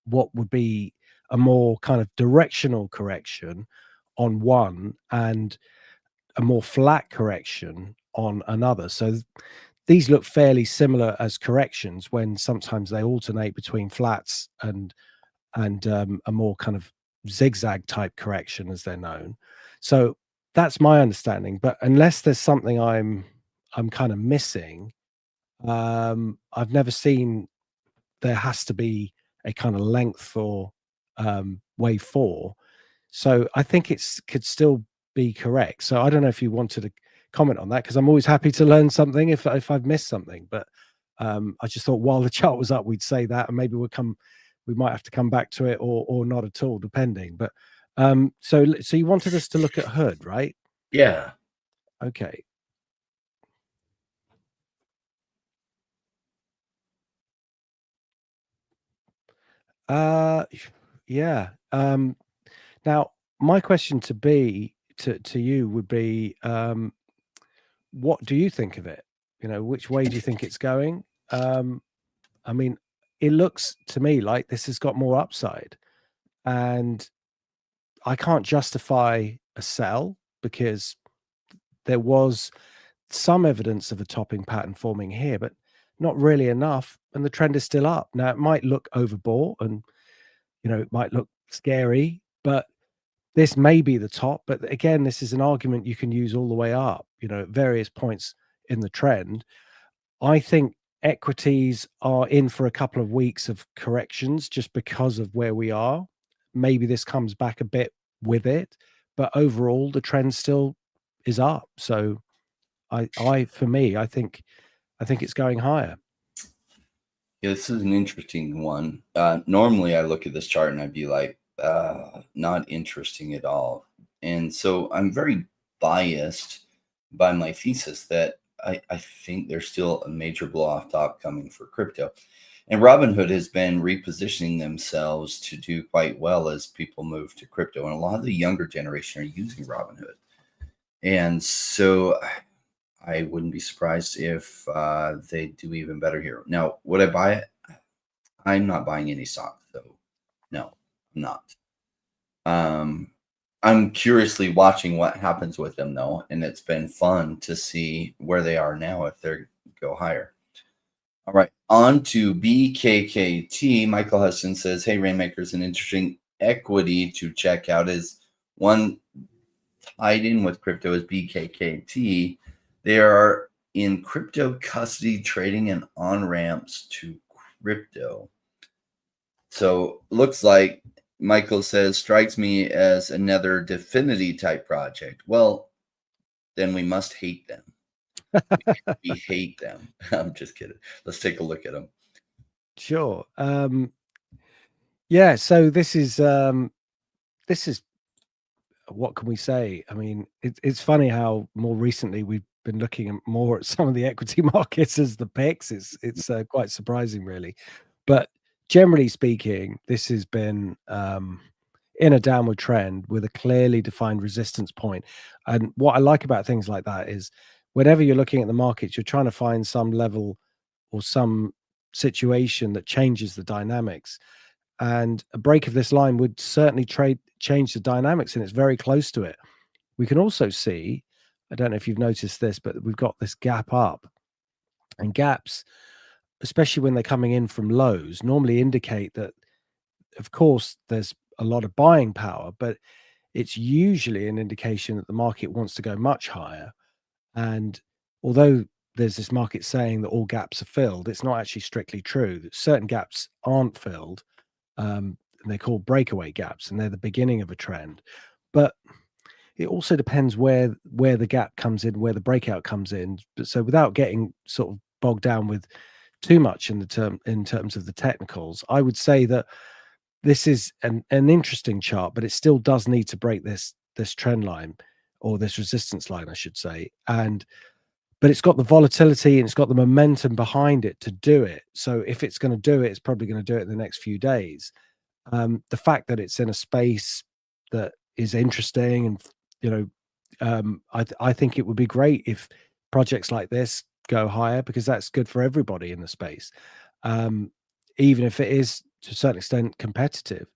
what would be a more kind of directional correction on one and a more flat correction on another. So these look fairly similar as corrections, when sometimes they alternate between flats and a more kind of zigzag type correction, as they're known. So that's my understanding. But unless there's something I'm kind of missing, I've never seen there has to be a kind of length for wave 4. So I think it's could still be correct. So I don't know if you wanted to comment on that, because I'm always happy to learn something if I've missed something. But I just thought while the chart was up, we'd say that, and maybe we might have to come back to it or not at all, depending. But so you wanted us to look at hood, right? Yeah. Okay. Yeah. Now my question to you would be, what do you think of it? Which way do you think it's going? I mean, it looks to me like this has got more upside, and I can't justify a sell because there was some evidence of a topping pattern forming here, but not really enough. And the trend is still up. Now, it might look overbought and, it might look scary, but this may be the top. But again, this is an argument you can use all the way up, at various points in the trend. I think equities are in for a couple of weeks of corrections just because of where we are. Maybe this comes back a bit with it, but overall the trend still is up. So for me, I think it's going higher. Yeah, this is an interesting one. Normally I look at this chart and I'd be like, not interesting at all. And so I'm very biased by my thesis that I think there's still a major blow off top coming for crypto. And Robinhood has been repositioning themselves to do quite well as people move to crypto. And a lot of the younger generation are using Robinhood. And so I wouldn't be surprised if they do even better here. Now, would I buy it? I'm not buying any stock, so no, I'm not. I'm curiously watching what happens with them, though, and it's been fun to see where they are now if they go higher. All right, on to BKKT. Michael Hudson says, "Hey, Rainmakers, an interesting equity to check out is one tied in with crypto is BKKT. They are in crypto custody trading and on ramps to crypto. So looks like Michael says, strikes me as another Definity type project. Well, then we must hate them. We hate them. I'm just kidding. Let's take a look at them. Sure. Yeah. So this is what can we say? I mean, it's funny how more recently we've been looking more at some of the equity markets as the picks. It's quite surprising, really. But generally speaking, this has been in a downward trend with a clearly defined resistance point. And what I like about things like that is whenever you're looking at the markets, you're trying to find some level or some situation that changes the dynamics. And a break of this line would certainly change the dynamics, and it's very close to it. We can also see, I don't know if you've noticed this, but we've got this gap up, and gaps, especially when they're coming in from lows, normally indicate that, of course, there's a lot of buying power, but it's usually an indication that the market wants to go much higher. And although there's this market saying that all gaps are filled, it's not actually strictly true. That certain gaps aren't filled. And they're called breakaway gaps, and they're the beginning of a trend. But it also depends where the gap comes in, where the breakout comes in. But so without getting sort of bogged down with too much in terms of the technicals, I would say that this is an interesting chart, but it still does need to break this trend line, or this resistance line, I should say. But it's got the volatility and it's got the momentum behind it to do it. So if it's going to do it, it's probably going to do it in the next few days. The fact that it's in a space that is interesting, and I think it would be great if projects like this go higher, because that's good for everybody in the space, even if it is to a certain extent competitive.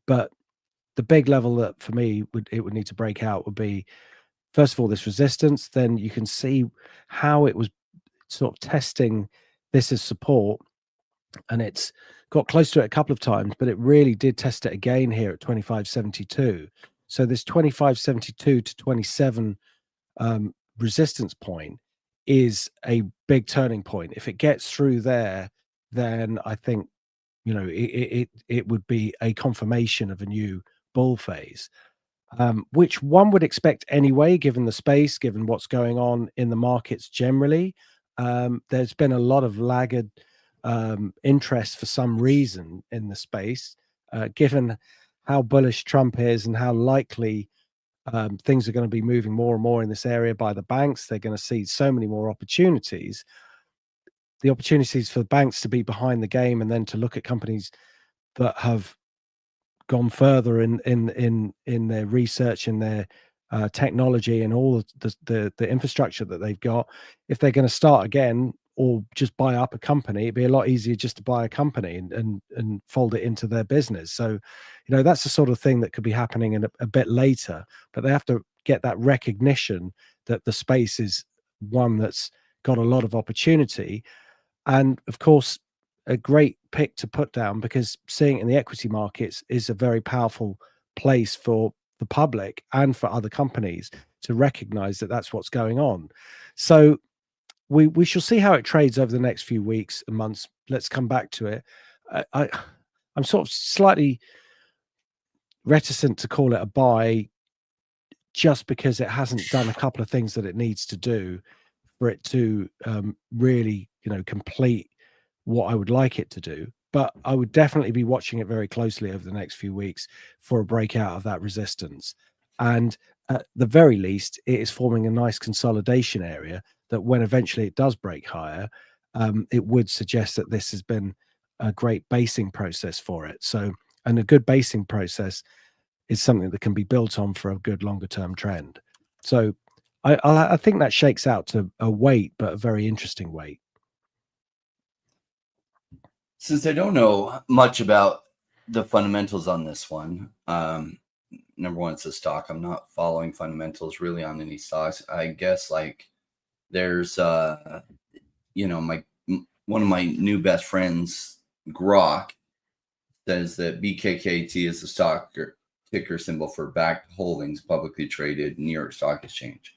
But the big level that for me would need to break out would be, first of all, this resistance. Then you can see how it was sort of testing this as support, and it's got close to it a couple of times, but it really did test it again here at 25.72. So this 25.72 to 27 resistance point is a big turning point. If it gets through there, then I think, you know, it would be a confirmation of a new bull phase, which one would expect anyway, given the space, given what's going on in the markets generally. There's been a lot of laggard interest for some reason in the space, given how bullish Trump is and how likely things are going to be moving more and more in this area by the banks. They're going to see so many more opportunities. The opportunities for the banks to be behind the game and then to look at companies that have gone further in their research and their technology and all of the infrastructure that they've got. If they're going to start again or just buy up a company, it'd be a lot easier just to buy a company and fold it into their business. So, you know, that's the sort of thing that could be happening in a bit later, but they have to get that recognition that the space is one that's got a lot of opportunity. And of course, a great pick to put down, because seeing it in the equity markets is a very powerful place for the public and for other companies to recognize that that's what's going on. So we shall see how it trades over the next few weeks and months. Let's come back to it. I'm sort of slightly reticent to call it a buy, just because it hasn't done a couple of things that it needs to do for it to really, you know, complete what I would like it to do. But I would definitely be watching it very closely over the next few weeks for a breakout of that resistance. And at the very least, it is forming a nice consolidation area that when eventually it does break higher, it would suggest that this has been a great basing process for it. So, and a good basing process is something that can be built on for a good longer term trend. So I think that shakes out to a wait, but a very interesting wait. Since I don't know much about the fundamentals on this one, number one, it's a stock. I'm not following fundamentals really on any stocks. I guess like there's, you know, one of my new best friends, Grok, says that BKKT is the stock ticker symbol for Backed Holdings, publicly traded New York Stock Exchange.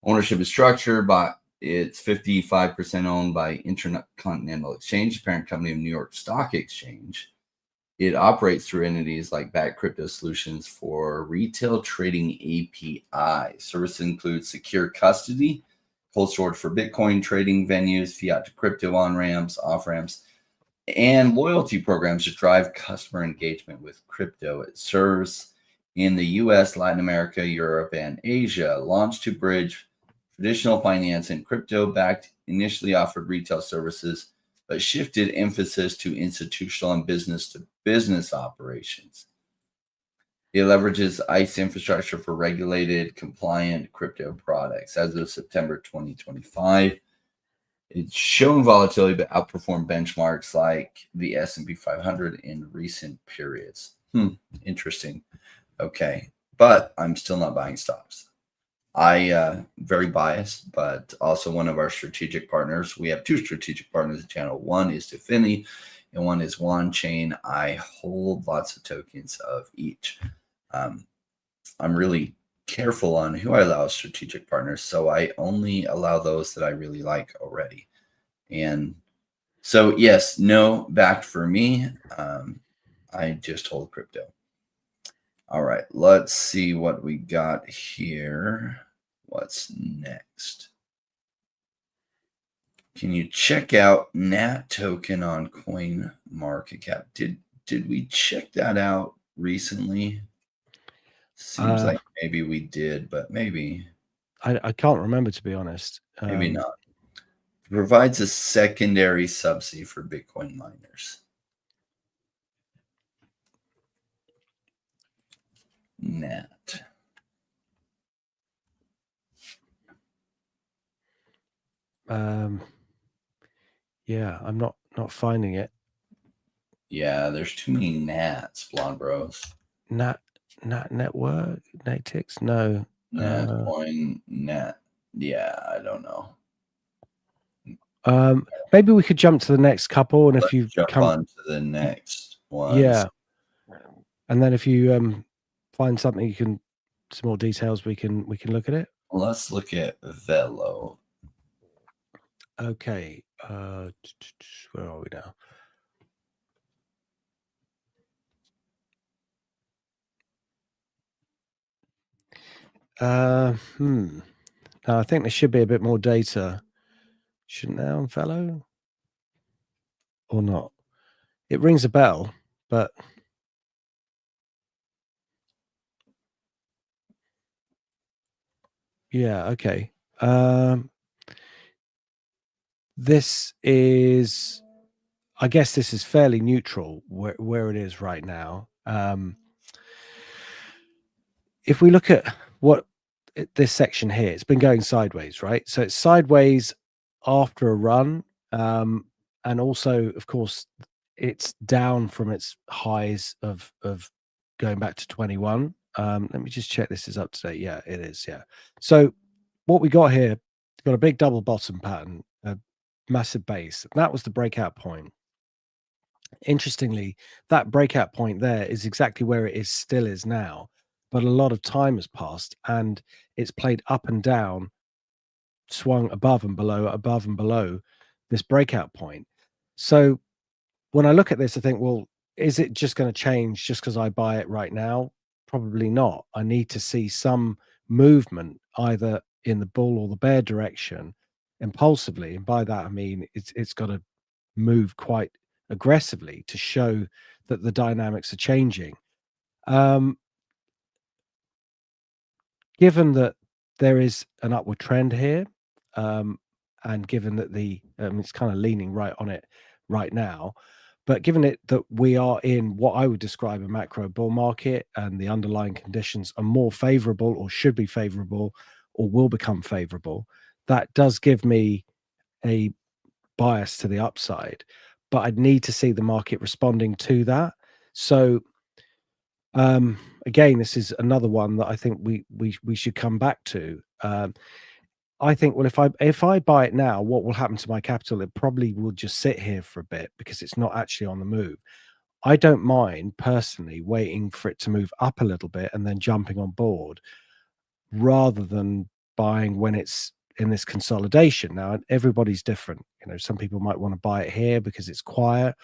Ownership is structured by it's 55% owned by Intercontinental Exchange, the parent company of New York Stock Exchange. It operates through entities like Backed Crypto Solutions for retail trading API. Services include secure custody, cold storage for Bitcoin trading venues, fiat to crypto on-ramps, off-ramps, and loyalty programs to drive customer engagement with crypto. It serves in the US, Latin America, Europe, and Asia. Launched to bridge traditional finance and crypto, Backed initially offered retail services, but shifted emphasis to institutional and business-to-business operations. It leverages ICE infrastructure for regulated, compliant crypto products. As of September 2025, it's shown volatility but outperformed benchmarks like the S&P 500 in recent periods. Interesting. Okay, but I'm still not buying stocks. Very biased, but also one of our strategic partners. We have two strategic partners in the channel. One is DEVVE and one is OneChain. I hold lots of tokens of each. I'm really careful on who I allow as strategic partners, so I only allow those that I really like already. And so, yes, no Backed for me. I just hold crypto. All right, let's see what we got here. What's next? Can you check out NAT token on CoinMarketCap? Did we check that out recently? Seems like maybe we did, but maybe I can't remember, to be honest. Maybe not. It provides a secondary subsidy for Bitcoin miners. NAT. Yeah, I'm not finding it. Yeah, there's too many Nats, Blonde Bros. Nat network, Natix, no. Nat coin, Nat. Yeah, I don't know. Maybe we could jump to the next couple, and if you jump on to the next one. Yeah. And then if you find something, you can some more details, we can look at it. Let's look at VELO. Okay. Where are we now? Now, I think there should be a bit more data. Shouldn't there on fellow? Or not? It rings a bell, but yeah, okay. This is, I guess this is fairly neutral where it is right now. If we look at what this section here, it's been going sideways, right? So it's sideways after a run. And also, of course, it's down from its highs of going back to 21. Let me just check this is up to date. Yeah, it is. Yeah. So what we got here, got a big double bottom pattern, a massive base. That was the breakout point. Interestingly, that breakout point there is exactly where it is still is now, but a lot of time has passed and it's played up and down, swung above and below this breakout point. So when I look at this, I think, well, is it just going to change just because I buy it right now? Probably not. I need to see some movement either in the bull or the bear direction impulsively. And by that, I mean, it's got to move quite aggressively to show that the dynamics are changing. Given that there is an upward trend here, and given that it's kind of leaning right on it right now, but given it that we are in what I would describe a macro bull market and the underlying conditions are more favorable or should be favorable or will become favorable, that does give me a bias to the upside, but I'd need to see the market responding to that. So again, this is another one that I think we should come back to. I think, well, if I buy it now, what will happen to my capital? It probably will just sit here for a bit because it's not actually on the move. I don't mind personally waiting for it to move up a little bit and then jumping on board rather than buying when it's in this consolidation. Now, everybody's different. You know, some people might want to buy it here because it's quiet,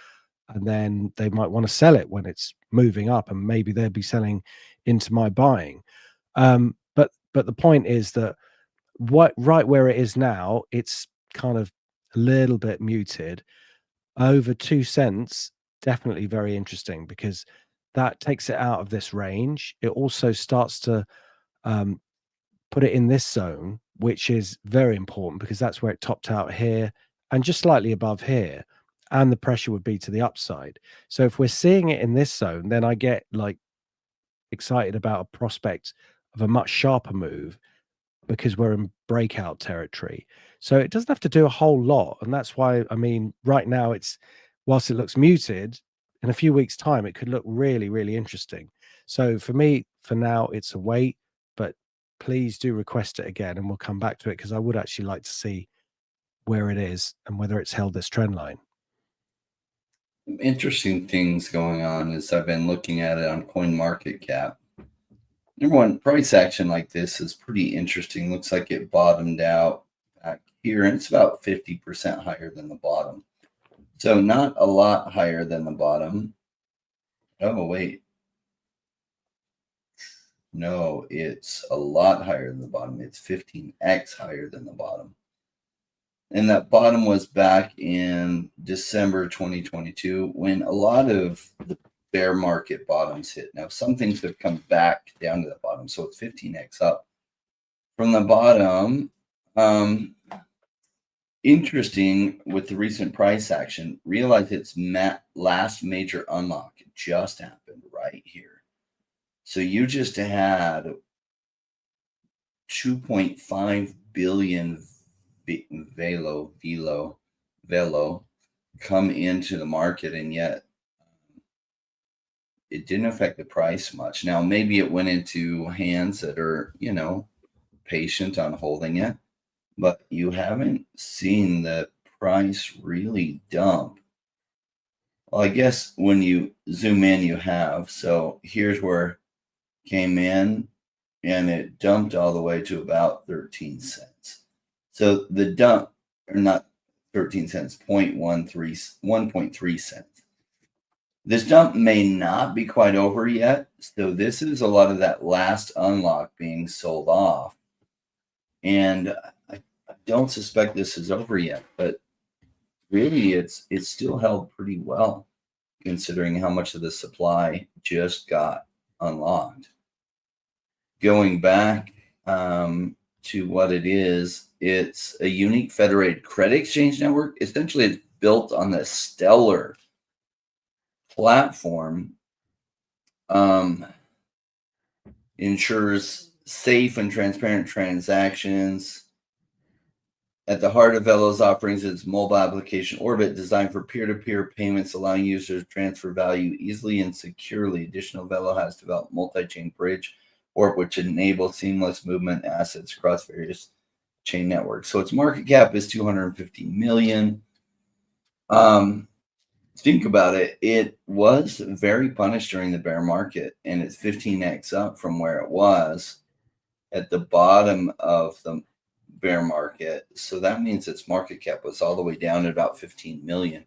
and then they might want to sell it when it's moving up, and maybe they'll be selling into my buying. But the point is that right where it is now, it's kind of a little bit muted. Over 2 cents, definitely very interesting because that takes it out of this range. It also starts to put it in this zone, which is very important because that's where it topped out here and just slightly above here. And the pressure would be to the upside. So if we're seeing it in this zone, then I get like excited about a prospect of a much sharper move because we're in breakout territory. So it doesn't have to do a whole lot. And that's why, I mean, right now whilst it looks muted, in a few weeks' time, it could look really, really interesting. So for me, for now, it's a wait, but please do request it again and we'll come back to it because I would actually like to see where it is and whether it's held this trend line. Interesting things going on as I've been looking at it on CoinMarketCap. Number one, price action like this is pretty interesting. Looks like it bottomed out back here, and it's about 50% higher than the bottom. So not a lot higher than the bottom. Oh, wait. No, it's a lot higher than the bottom. It's 15x higher than the bottom. And that bottom was back in December 2022 when a lot of the bear market bottoms hit. Now, some things have come back down to the bottom, so it's 15x up from the bottom. Interesting with the recent price action, realize its last major unlock just happened right here. So you just had 2.5 billion VELO come into the market, and yet it didn't affect the price much. Now, maybe it went into hands that are, patient on holding it, but you haven't seen the price really dump. Well, I guess when you zoom in, you have. So here's where it came in, and it dumped all the way to about 13 cents. So the dump, or not, 13 cents, 1.3 cents. This dump may not be quite over yet. So this is a lot of that last unlock being sold off. And I don't suspect this is over yet, but really it's still held pretty well considering how much of the supply just got unlocked. Going back to what it is, it's a unique federated credit exchange network. Essentially, it's built on the Stellar platform. Ensures safe and transparent transactions. At the heart of VELO's offerings is mobile application Orbit, designed for peer-to-peer payments, allowing users to transfer value easily and securely. Additional, VELO has developed multi-chain bridge Orbit, which enables seamless movement assets across various chain networks. So its market cap is 250 million. Think about it. It was very punished during the bear market, and it's 15x up from where it was at the bottom of the bear market. So that means its market cap was all the way down at about 15 million.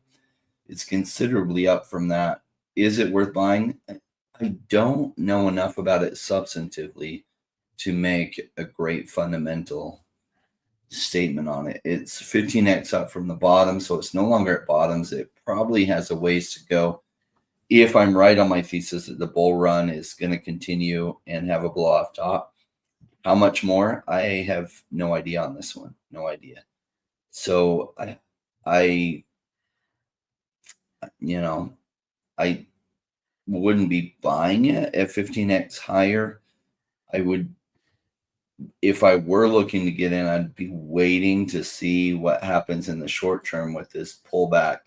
It's considerably up from that. Is it worth buying? I don't know enough about it substantively to make a great fundamental statement on it. It's 15x up from the bottom, so it's no longer at bottoms. It probably has a ways to go. If I'm right on my thesis that the bull run is going to continue and have a blow off top, how much more? I have no idea on this one. No idea. So I wouldn't be buying it at 15x higher. I would, if I were looking to get in, I'd be waiting to see what happens in the short term with this pullback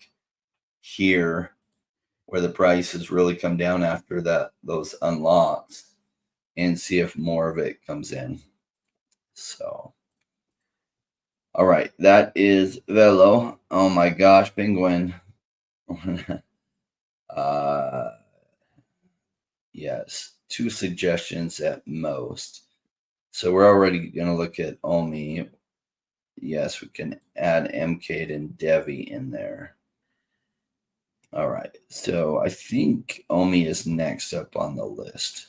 here, where the price has really come down after those unlocks, and see if more of it comes in. So, all right, that is VELO. Oh my gosh, Penguin. Yes, 2 suggestions at most. So we're already going to look at OMI. Yes, we can add MCADE and DEVVE in there. All right, so I think OMI is next up on the list.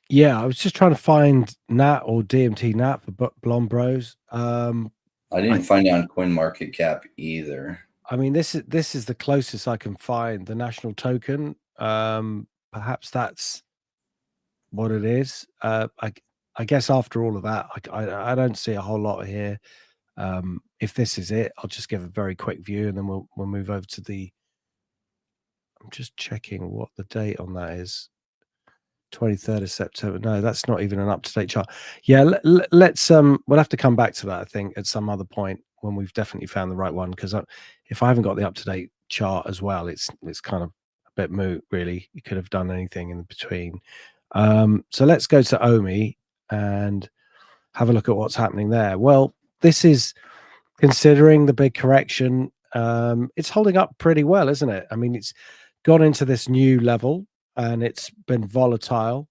Yeah, I was just trying to find NAT or DMT NAT for Blonde Bros. I didn't find it on CoinMarketCap either. I mean, this is the closest I can find. The national token. Perhaps that's what it is. I guess after all of that, I don't see a whole lot here. If this is it, I'll just give a very quick view, and then we'll move over to the. I'm just checking what the date on that is. 23rd of September. No, that's not even an up-to-date chart. Yeah, let's we'll have to come back to that, I think, at some other point when we've definitely found the right one, because if I haven't got the up-to-date chart as well, it's kind of a bit moot, really. You could have done anything in between. So let's go to OMI and have a look at what's happening there. Well, this is, considering the big correction, it's holding up pretty well, isn't it? I mean, it's gone into this new level and it's been volatile,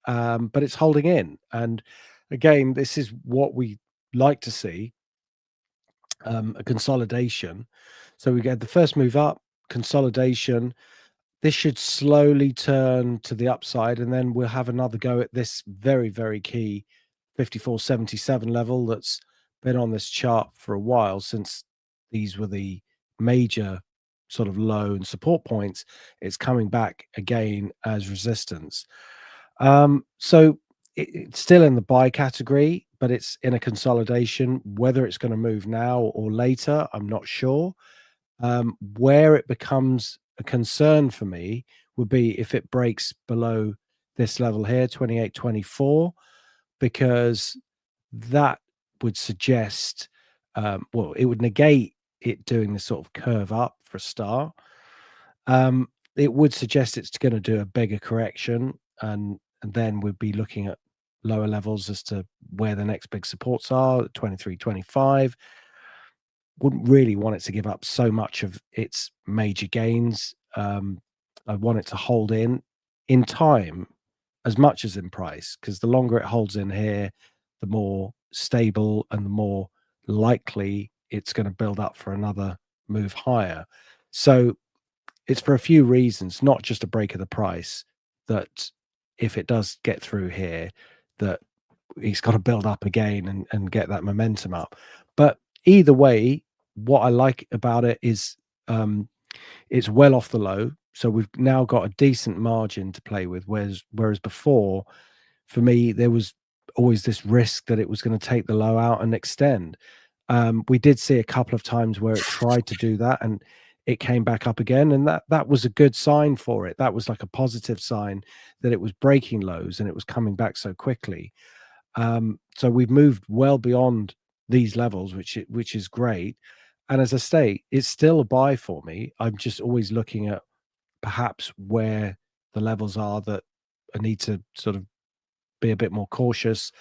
but it's holding in. And again, this is what we like to see, a consolidation. So we get the first move up, consolidation. This should slowly turn to the upside, and then we'll have another go at this very, very key 54.77 level that's been on this chart for a while, since these were the major sort of low and support points. It's coming back again as resistance. So it's still in the buy category, but it's in a consolidation. Whether it's going to move now or later, I'm not sure. Where it becomes a concern for me would be if it breaks below this level here, 28.24, because that would suggest, well, it would negate it doing this sort of curve up for a start. It would suggest it's going to do a bigger correction, and then we'd be looking at lower levels as to where the next big supports are, 23.25. Wouldn't really want it to give up so much of its major gains. I want it to hold in time as much as in price, because the longer it holds in here, the more stable and the more likely it's going to build up for another move higher. So it's for a few reasons, not just a break of the price, that if it does get through here, that it's got to build up again and get that momentum up. But either way, what I like about it is it's well off the low. So we've now got a decent margin to play with, whereas before, for me, there was always this risk that it was going to take the low out and extend. We did see a couple of times where it tried to do that and it came back up again, and that was a good sign for it. That was like a positive sign that it was breaking lows and it was coming back so quickly. So we've moved well beyond these levels, which is great. And as I say, it's still a buy for me. I'm just always looking at perhaps where the levels are that I need to sort of be a bit more cautious,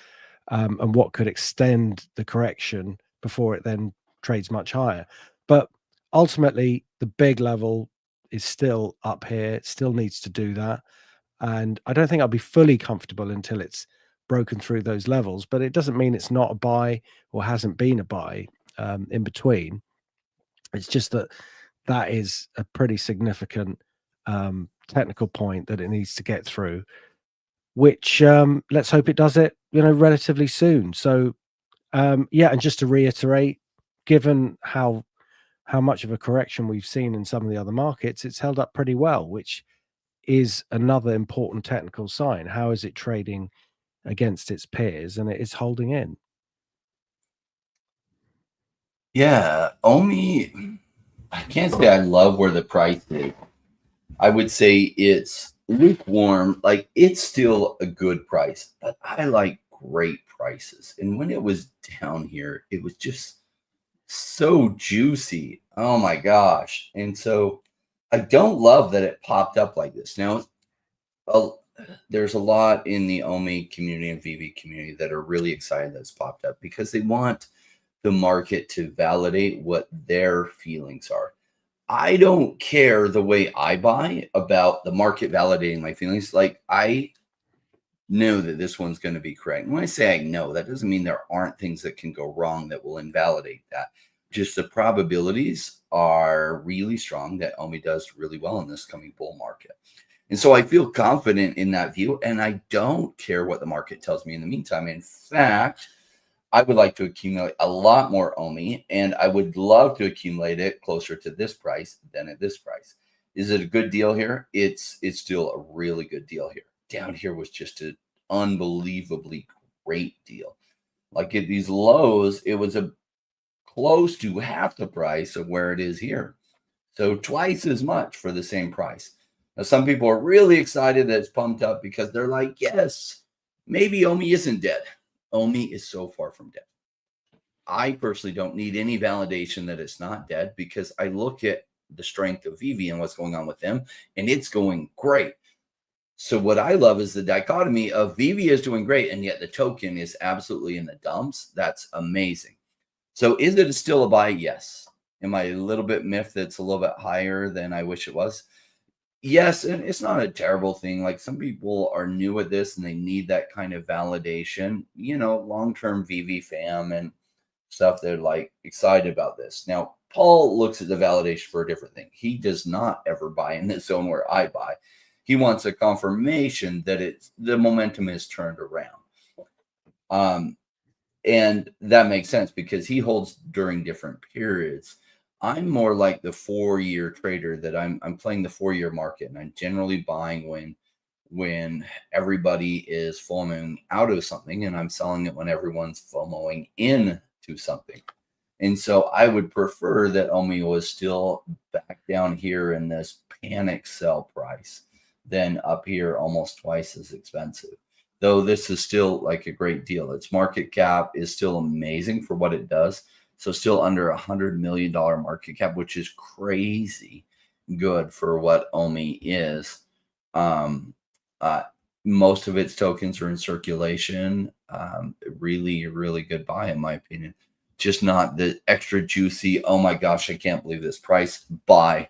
and what could extend the correction before it then trades much higher. But ultimately, the big level is still up here. It still needs to do that. And I don't think I'll be fully comfortable until it's broken through those levels, but it doesn't mean it's not a buy or hasn't been a buy in between. It's just that that is a pretty significant technical point that it needs to get through, which let's hope it does it, relatively soon. So yeah, and just to reiterate, given how much of a correction we've seen in some of the other markets, it's held up pretty well, which is another important technical sign. How is it trading against its peers? And it is holding in. Yeah, OMI, I can't say I love where the price is. I would say it's lukewarm. Like, it's still a good price, but I like great prices. And when it was down here, it was just so juicy. Oh my gosh. And so I don't love that it popped up like this. Now, there's a lot in the OMI community and VV community that are really excited that it's popped up because they want the market to validate what their feelings are. I don't care the way I buy about the market validating my feelings. Like, I know that this one's going to be correct. And when I say I know, that doesn't mean there aren't things that can go wrong that will invalidate that. Just the probabilities are really strong that OMI does really well in this coming bull market. And so I feel confident in that view, and I don't care what the market tells me in the meantime. In fact, I would like to accumulate a lot more OMI, and I would love to accumulate it closer to this price than at this price. Is it a good deal here? It's still a really good deal here. Down here was just an unbelievably great deal. Like, at these lows, it was a close to half the price of where it is here. So twice as much for the same price. Now, some people are really excited that it's pumped up because they're like, yes, maybe OMI isn't dead. OMI is so far from dead. I personally don't need any validation that it's not dead because I look at the strength of VV and what's going on with them, and it's going great. So what I love is the dichotomy of VV is doing great, and yet the token is absolutely in the dumps. That's amazing. So is it still a buy? Yes. Am I a little bit miffed that it's a little bit higher than I wish it was? Yes, and it's not a terrible thing. Like, some people are new at this and they need that kind of validation, long-term VV fam and stuff. They're like excited about this. Now, Paul looks at the validation for a different thing. He does not ever buy in this zone where I buy. He wants a confirmation that the momentum is turned around. And that makes sense because he holds during different periods. I'm more like the 4-year trader that I'm playing the 4-year market, and I'm generally buying when everybody is FOMOing out of something, and I'm selling it when everyone's FOMOing into something. And so I would prefer that OMI was still back down here in this panic sell price than up here almost twice as expensive. Though this is still like a great deal. Its market cap is still amazing for what it does. So still under $100 million market cap, which is crazy good for what OMI is. Most of its tokens are in circulation. Really, really good buy, in my opinion. Just not the extra juicy, oh my gosh, I can't believe this price buy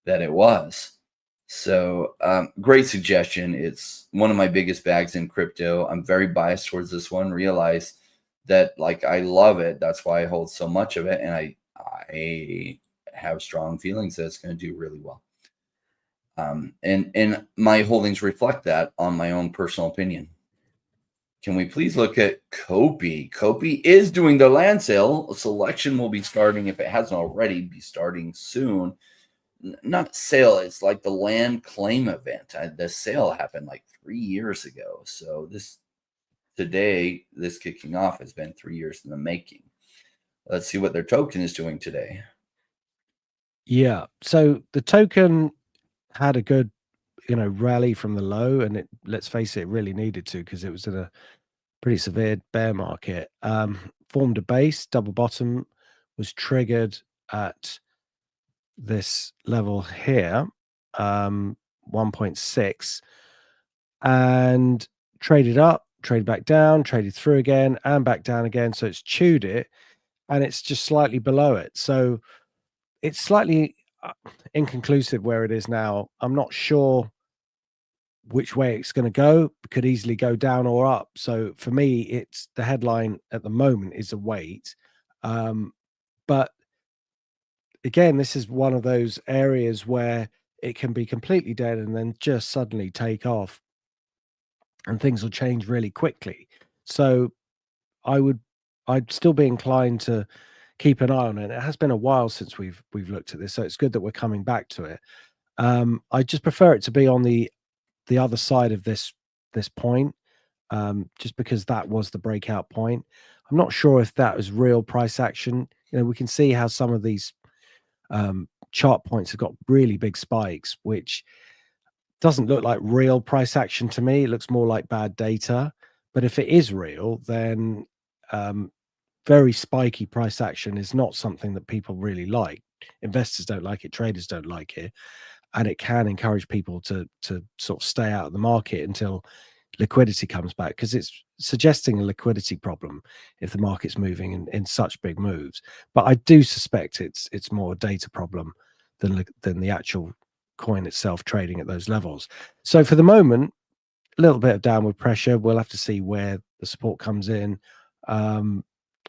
that it was. So great suggestion. It's one of my biggest bags in crypto. I'm very biased towards this one. Realize that like I love it. That's why I hold so much of it, and I have strong feelings that it's going to do really well. And my holdings reflect that on my own personal opinion. Can we please look at COPI? COPI is doing the land sale. Selection will be starting, if it hasn't already, be starting soon. Not sale, it's like the land claim event. The sale happened like 3 years ago. So this kicking off has been 3 years in the making. Let's see what their token is doing today. Yeah. So the token had a good, rally from the low, and it, let's face it, really needed to, because it was in a pretty severe bear market. Formed a base, double bottom, was triggered at this level here, 1.6, and traded up, traded back down, traded through again, and back down again. So it's chewed it, and it's just slightly below it. So it's slightly inconclusive where it is now. I'm not sure which way it's going to go. It could easily go down or up. So for me, it's the headline at the moment is a wait. But again, this is one of those areas where it can be completely dead and then just suddenly take off, and things will change really quickly. So I'd still be inclined to keep an eye on it. It has been a while since we've looked at this, so it's good that we're coming back to it. I just prefer it to be on the other side of this point, just because that was the breakout point. I'm not sure if that was real price action. We can see how some of these chart points have got really big spikes, which doesn't look like real price action to me. It looks more like bad data. But if it is real, then very spiky price action is not something that people really like. Investors don't like it, traders don't like it, and it can encourage people to sort of stay out of the market until liquidity comes back, because it's suggesting a liquidity problem if the market's moving in such big moves. But I do suspect it's more a data problem than the actual coin itself trading at those levels. So for the moment, a little bit of downward pressure. We'll have to see where the support comes in.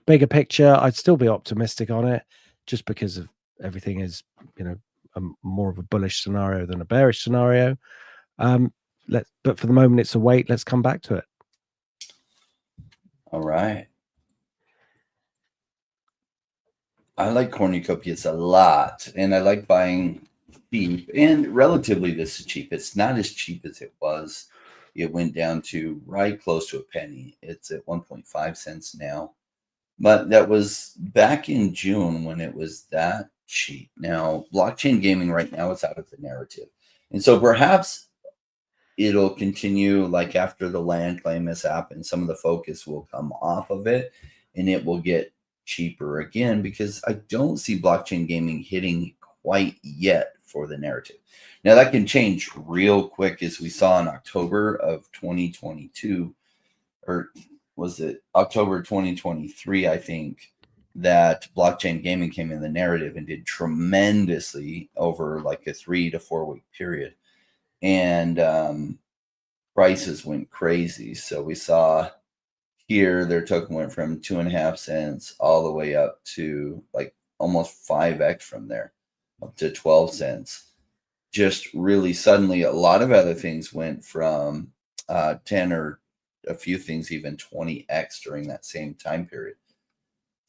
Bigger picture, I'd still be optimistic on it, just because of everything is, more of a bullish scenario than a bearish scenario. But for the moment, it's a wait. Let's come back to it. All right. I like cornucopias a lot, and I like buying cheap, and relatively this is cheap. It's not as cheap as it was. It went down to right close to a penny. It's at 1.5 cents now, but that was back in June when it was that cheap. Now, blockchain gaming right now is out of the narrative, and so perhaps it'll continue like after the land claim has happened. Some of the focus will come off of it, and it will get cheaper again, because I don't see blockchain gaming hitting quite yet for the narrative. Now that can change real quick, as we saw in October of 2022, or was it October 2023, I think, that blockchain gaming came in the narrative and did tremendously over like a 3 to 4 week period. And prices went crazy. So we saw here their token went from 2.5 cents all the way up to like almost 5x from there, up to 12 cents. Just really suddenly. A lot of other things went from 10, or a few things even 20x during that same time period.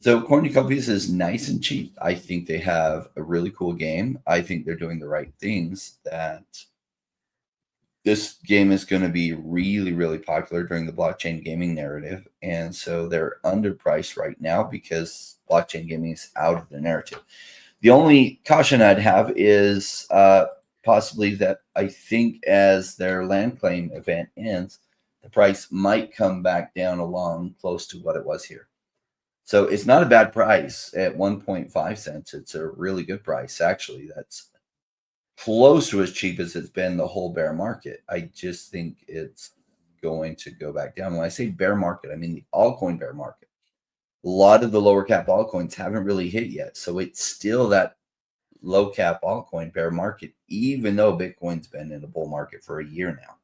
So cornucopias is nice and cheap. I think they have a really cool game. I think they're doing the right things, that this game is going to be really, really popular during the blockchain gaming narrative. And so they're underpriced right now because blockchain gaming is out of the narrative. The only caution I'd have is possibly that I think as their land claim event ends, the price might come back down along close to what it was here. So it's not a bad price at 1.5 cents. It's a really good price, actually. That's close to as cheap as it's been the whole bear market. I just think it's going to go back down. When I say bear market, I mean the altcoin bear market. A lot of the lower cap altcoins haven't really hit yet. So it's still that low cap altcoin bear market, even though Bitcoin's been in a bull market for a year now.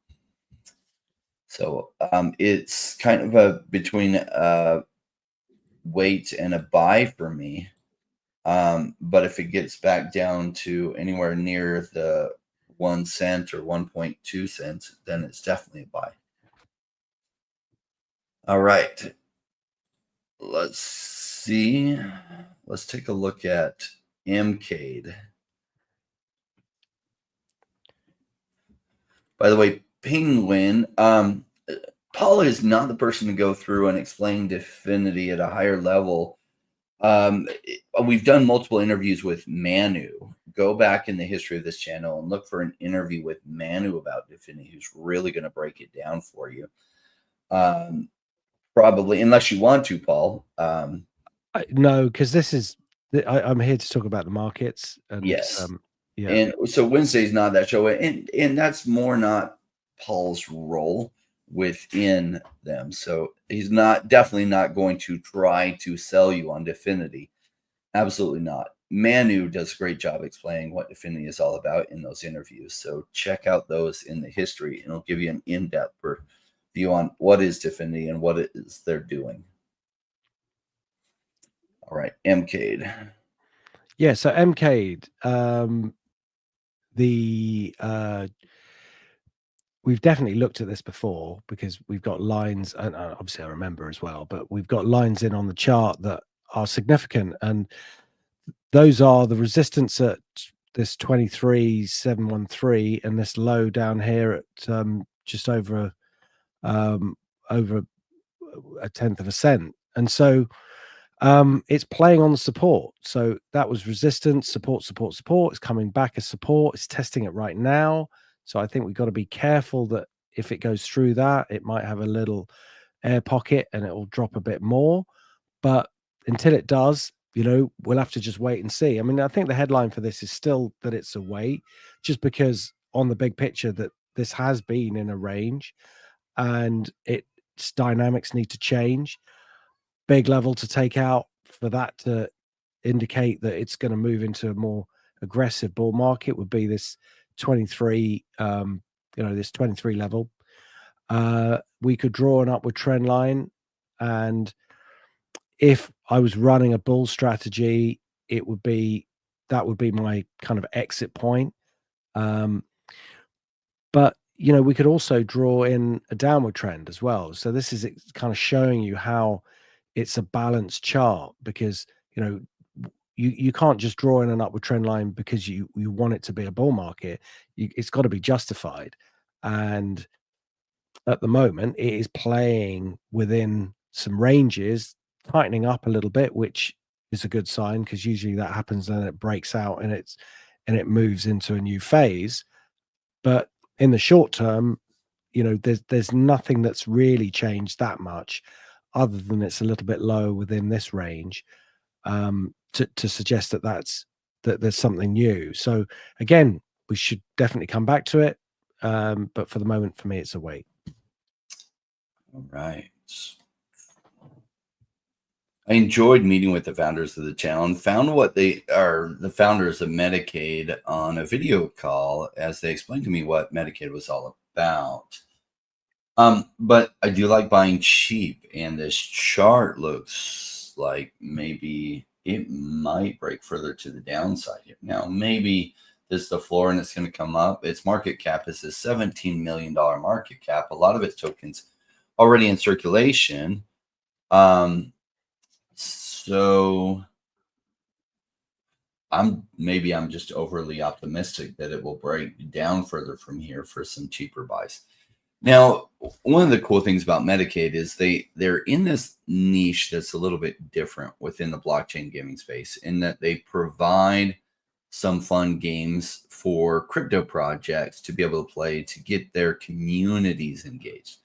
So it's kind of a between wait and a buy for me. But if it gets back down to anywhere near the 1 cent or 1.2 cents, then it's definitely a buy. All right. Let's see. Let's take a look at MCADE. By the way, Penguin, Paul is not the person to go through and explain DEVVE at a higher level. We've done multiple interviews with Manu. Go back in the history of this channel and look for an interview with Manu about DEVVE, who's really going to break it down for you. Probably, unless you want to, Paul. No, because this is, I'm here to talk about the markets. And, yes. Yeah. And so Wednesday's not that show. And that's more not Paul's role within them. So he's definitely not going to try to sell you on DEVVE. Absolutely not. Manu does a great job explaining what DEVVE is all about in those interviews. So check out those in the history, and it'll give you an in-depth view on what is DEVVE and what it is they're doing. All right, MCADE. Yeah, so MCADE, we've definitely looked at this before because we've got lines, and obviously I remember as well, but we've got lines in on the chart that are significant, and those are the resistance at this 23,713 and this low down here at just over a 1/10 of a cent. And so it's playing on the support. So that was resistance, support, support, support. It's coming back as support. It's testing it right now. So I think we've got to be careful that if it goes through that, it might have a little air pocket and it will drop a bit more. But until it does, we'll have to just wait and see. I mean, I think the headline for this is still that it's a wait, just because on the big picture that this has been in a range and its dynamics need to change. Big level to take out for that to indicate that it's going to move into a more aggressive bull market would be this 23, this 23 level. We could draw an upward trend line, and if I was running a bull strategy, that would be my kind of exit point. But we could also draw in a downward trend as well. So this is kind of showing you how it's a balanced chart, because you can't just draw in an upward trend line because you want it to be a bull market. It's got to be justified, and at the moment it is playing within some ranges, tightening up a little bit, which is a good sign, because usually that happens and it breaks out and it moves into a new phase. But in the short term, there's nothing that's really changed that much, other than it's a little bit low within this range, to suggest that there's something new. So again, we should definitely come back to it. But for the moment, for me, it's a wait. All right. I enjoyed meeting with the founders of the channel and found what they are, the founders of MCADE, on a video call as they explained to me what MCADE was all about. But I do like buying cheap, and this chart looks like maybe it might break further to the downside here. Now, maybe this is the floor and it's going to come up. Its market cap is a $17 million market cap. A lot of its tokens already in circulation. So I'm just overly optimistic that it will break down further from here for some cheaper buys. Now, one of the cool things about MCADE is they're in this niche that's a little bit different within the blockchain gaming space, in that they provide some fun games for crypto projects to be able to play to get their communities engaged.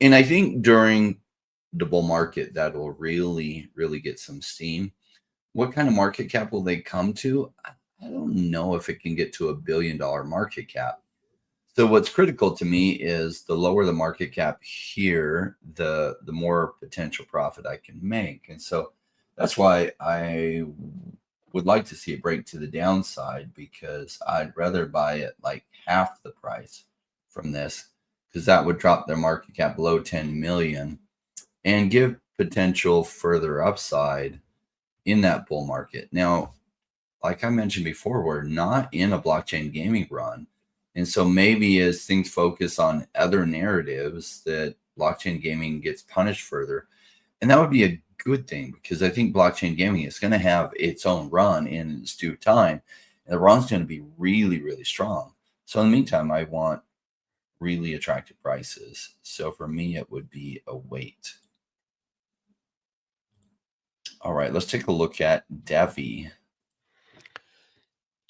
And I think during the bull market, that will really, really get some steam. What kind of market cap will they come to? I don't know if it can get to $1 billion market cap. So what's critical to me is the lower the market cap here, the more potential profit I can make. And so that's why I would like to see it break to the downside, because I'd rather buy it like half the price from this, because that would drop their market cap below 10 million and give potential further upside in that bull market. Now, like I mentioned before, we're not in a blockchain gaming run. And so maybe as things focus on other narratives, that blockchain gaming gets punished further. And that would be a good thing, because I think blockchain gaming is going to have its own run in its due time. And the run's going to be really, really strong. So in the meantime, I want really attractive prices. So for me, it would be a wait. All right, let's take a look at DEVVE.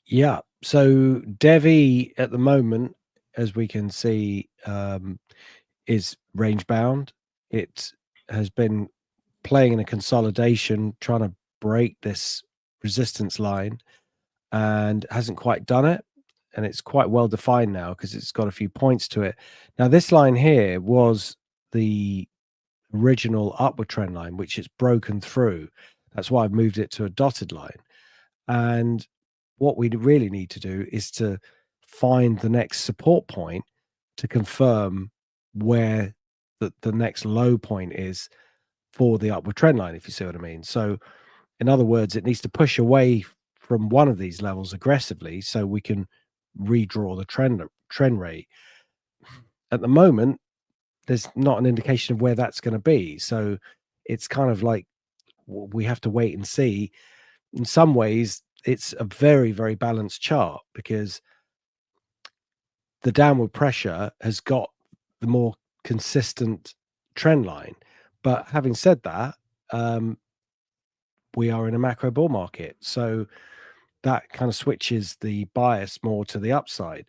Yeah. So DEVVE at the moment, as we can see, is range bound. It has been playing in a consolidation, trying to break this resistance line, and hasn't quite done it. And it's quite well defined now because it's got a few points to it. Now, this line here was the original upward trend line, which it's broken through. That's why I've moved it to a dotted line. And what we really need to do is to find the next support point to confirm where the next low point is for the upward trend line, if you see what I mean. So in other words, it needs to push away from one of these levels aggressively so we can redraw the trend rate. At the moment, there's not an indication of where that's going to be. So it's kind of like we have to wait and see. In some ways, it's a very, very balanced chart because the downward pressure has got the more consistent trend line. But having said that, we are in a macro bull market. So that kind of switches the bias more to the upside.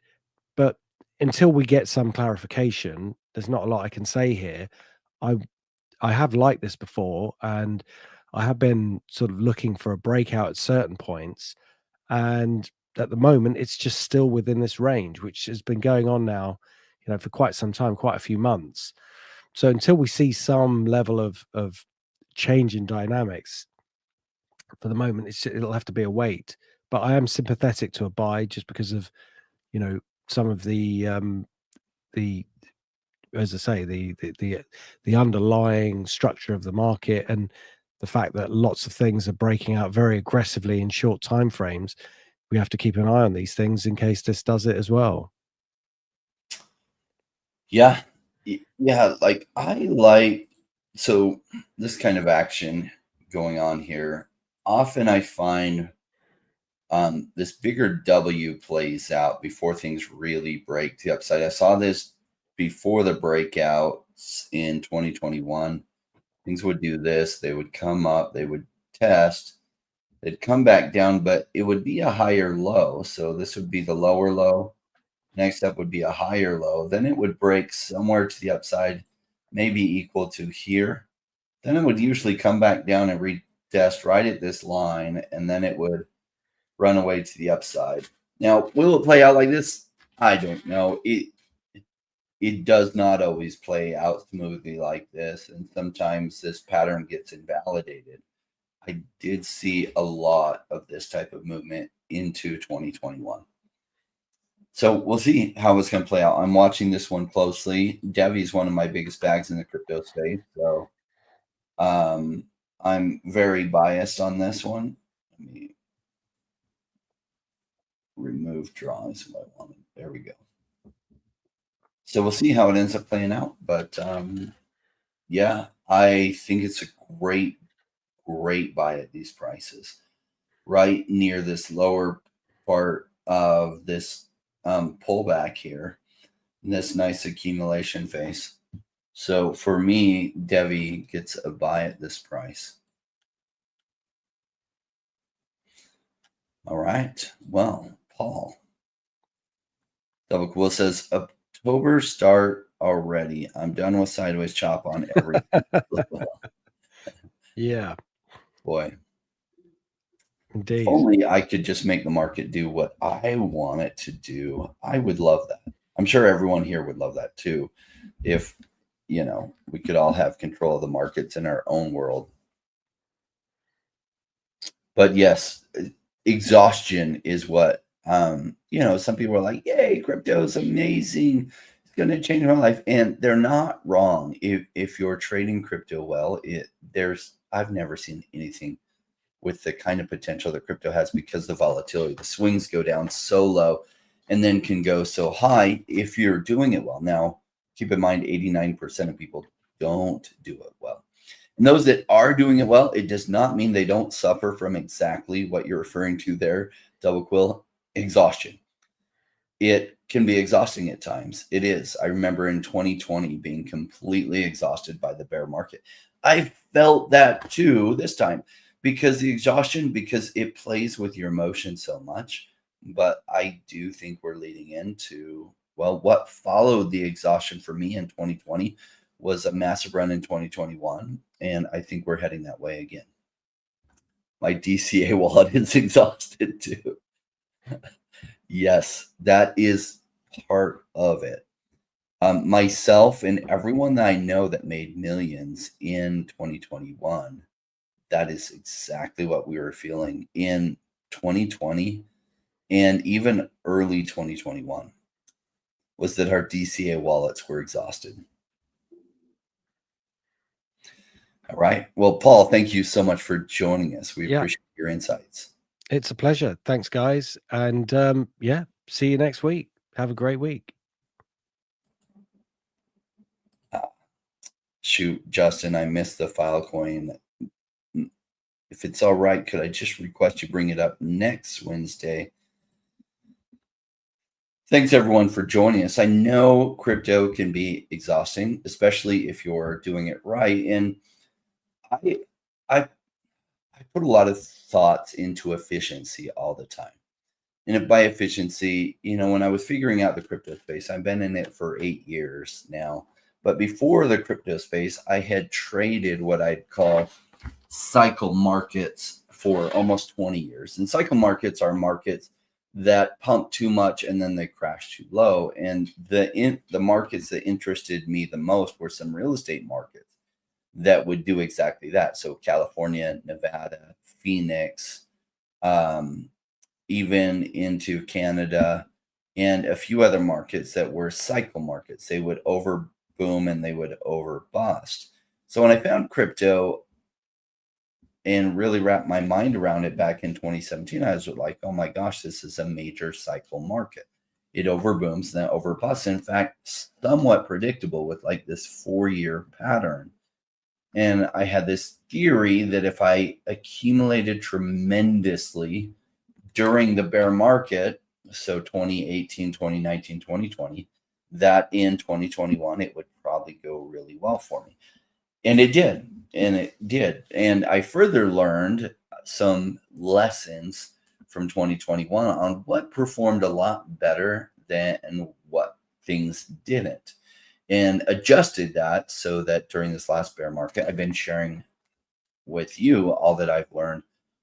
But until we get some clarification, there's not a lot I can say here. I have liked this before, and I have been sort of looking for a breakout at certain points. And at the moment, it's just still within this range, which has been going on now, for quite some time, quite a few months. So until we see some level of change in dynamics, for the moment, it'll have to be a wait. But I am sympathetic to a buy just because of, some of the as I say, the underlying structure of the market, and the fact that lots of things are breaking out very aggressively in short time frames. We have to keep an eye on these things in case this does it as well. Yeah. Yeah. Like so this kind of action going on here. Often I find this bigger W plays out before things really break to the upside. I saw this before the breakouts in 2021. Things would do this. They would come up. They would test. They'd come back down, but it would be a higher low. So this would be the lower low. Next up would be a higher low. Then it would break somewhere to the upside, maybe equal to here. Then it would usually come back down and retest right at this line, and then it would run away to the upside. Now, will it play out like this? I don't know. It does not always play out smoothly like this, and sometimes this pattern gets invalidated. I did see a lot of this type of movement into 2021. So we'll see how it's going to play out. I'm watching this one closely. DEVVE is one of my biggest bags in the crypto space, so I'm very biased on this one. Let me remove draws if I want it. There we go. So we'll see how it ends up playing out. But yeah, I think it's a great buy at these prices, right near this lower part of this pullback here, in this nice accumulation phase. So for me, DEVVE gets a buy at this price. All right. Well, Paul. Double Cool says October start already. I'm done with sideways chop on every. Yeah. Boy. Indeed. If only I could just make the market do what I want it to do. I would love that. I'm sure everyone here would love that too. If, we could all have control of the markets in our own world. But yes, exhaustion is what, some people are like, yay, crypto is amazing. going to change my life. And they're not wrong. If you're trading crypto well, I've never seen anything with the kind of potential that crypto has, because the volatility, the swings go down so low and then can go so high if you're doing it well. Now, keep in mind, 89% of people don't do it well. And those that are doing it well, it does not mean they don't suffer from exactly what you're referring to there, double quill, exhaustion. It can be exhausting at times. It is. I remember in 2020 being completely exhausted by the bear market. I felt that too this time, because the exhaustion, because it plays with your emotions so much. But I do think we're leading into, well, what followed the exhaustion for me in 2020 was a massive run in 2021. And I think we're heading that way again. My DCA wallet is exhausted too. Yes, that is part of it. Myself and everyone that I know that made millions in 2021, that is exactly what we were feeling in 2020 and even early 2021, was that our DCA wallets were exhausted. All right. Well, Paul, thank you so much for joining us. We appreciate your insights. It's a pleasure. Thanks, guys. And yeah, see you next week. Have a great week. Shoot, Justin, I missed the Filecoin. If it's all right, could I just request you bring it up next Wednesday? Thanks, everyone, for joining us. I know crypto can be exhausting, especially if you're doing it right. And I put a lot of thoughts into efficiency all the time. And by efficiency, when I was figuring out the crypto space, I've been in it for 8 years now. But before the crypto space, I had traded what I'd call cycle markets for almost 20 years. And cycle markets are markets that pump too much and then they crash too low. And the markets that interested me the most were some real estate markets that would do exactly that. So California, Nevada, Phoenix, even into Canada, and a few other markets that were cycle markets. They would over boom and they would over bust. So when I found crypto and really wrapped my mind around it back in 2017, I was like, oh my gosh, this is a major cycle market. It over booms, then over busts. In fact, somewhat predictable with like this 4-year pattern. And I had this theory that if I accumulated tremendously during the bear market, so 2018, 2019, 2020, that in 2021, it would probably go really well for me. And it did. And I further learned some lessons from 2021 on what performed a lot better than what things didn't, and adjusted that so that during this last bear market, I've been sharing with you all that I've learned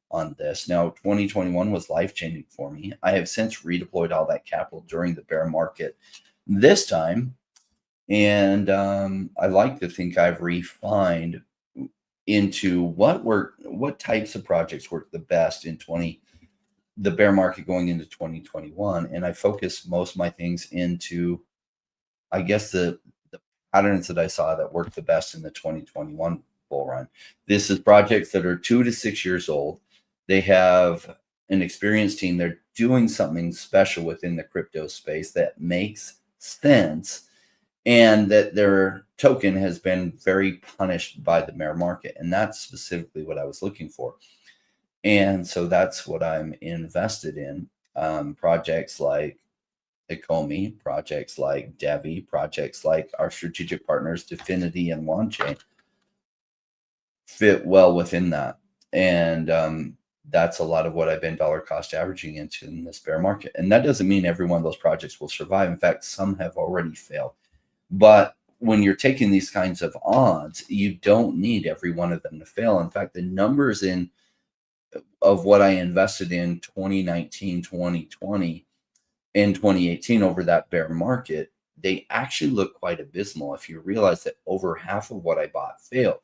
on this. Now, 2021 was life-changing for me. I have since redeployed all that capital during the bear market this time. And I like to think I've refined into what types of projects work the best in the bear market going into 2021. And I focus most of my things into, I guess, the patterns that I saw that worked the best in the 2021 bull run. This is projects that are 2 to 6 years old. They have an experienced team. They're doing something special within the crypto space that makes sense, and that their token has been very punished by the bear market. And that's specifically what I was looking for. And so that's what I'm invested in. Projects like COPI, projects like DEVVE, projects like our strategic partners, Definity and Launchain, fit well within that. And that's a lot of what I've been dollar cost averaging into in this bear market. And that doesn't mean every one of those projects will survive. In fact, some have already failed. But when you're taking these kinds of odds, you don't need every one of them to fail. In fact, the numbers of what I invested in 2019, 2020, and 2018 over that bear market, they actually look quite abysmal if you realize that over half of what I bought failed.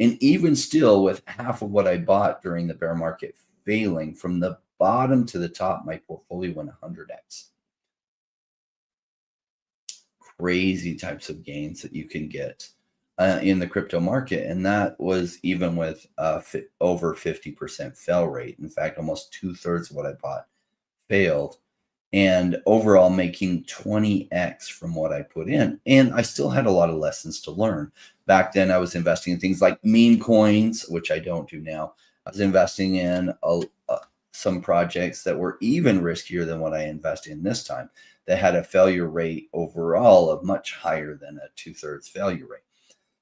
And even still, with half of what I bought during the bear market failing, from the bottom to the top, my portfolio went 100x. crazy types of gains that you can get in the crypto market. And that was even with over 50% fail rate. In fact, almost 2/3 of what I bought failed, and overall making 20x from what I put in. And I still had a lot of lessons to learn. Back then, I was investing in things like meme coins, which I don't do now. I was investing in some projects that were even riskier than what I invested in this time, that had a failure rate overall of much higher than a 2/3 failure rate.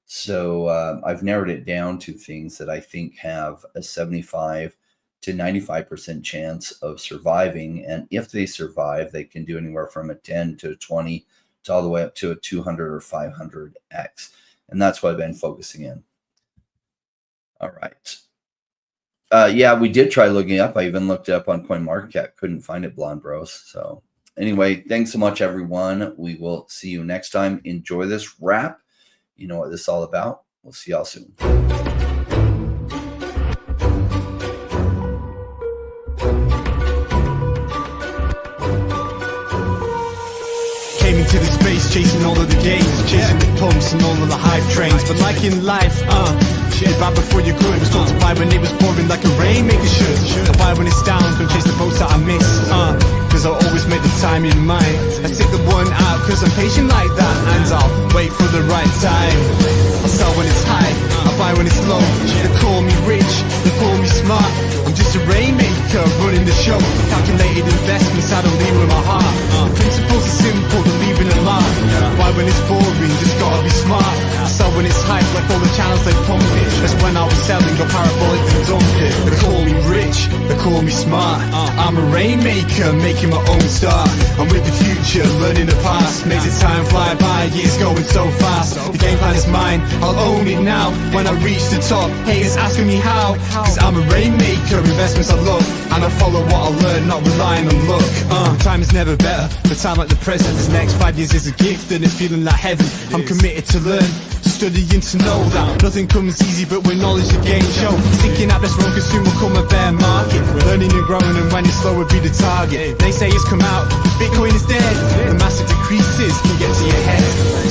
So I've narrowed it down to things that I think have a 75 to 95% chance of surviving. And if they survive, they can do anywhere from a 10 to 20 to all the way up to a 200 or 500x. And that's what I've been focusing in. All right. Yeah, we did try looking up. I even looked it up on CoinMarketCap. Couldn't find it, Blonde Bros. So anyway, thanks so much, everyone. We will see you next time. Enjoy this wrap. You know what this is all about. We'll see y'all soon. Came into the space chasing all of the gains, chasing the pumps and all of the hype trains. But like in life, shit right before you could. Was told to buy when it was pouring like a rainmaker should. I buy when it's down, don't chase the boats that I miss. Cause I always make the time in mind. I stick the one out cause I'm patient like that, and I'll wait for the right time. I sell when it's high, I buy when it's low. They call me rich, they call me smart. I'm just a rainmaker running the show. Calculated investments, I don't leave with my heart. The principles are simple, they're leaving a mark. Buy when it's boring, just gotta be smart. I sell when it's hype, like all the channels they pump it. That's when I was selling, go parabolic and dump it. They call me rich, they call me smart. I'm a rainmaker, making my own start. I'm with the future, learning the past. Makes the time fly by, years going so fast. The game plan is mine, I'll own it now. When I reach the top, haters asking me how. Cause I'm a rainmaker, investments I love. And I follow what I learn, not relying on luck. Time is never better, the time like the present. This next 5 years is a gift and it's feeling like heaven. I'm committed to learn, studying to know that nothing comes easy but with knowledge the game show. Sticking out this road cause soon will come a bear market. Learning and growing and when it's slow will be the target. They say it's come out, Bitcoin is dead. The massive decreases can get to your head.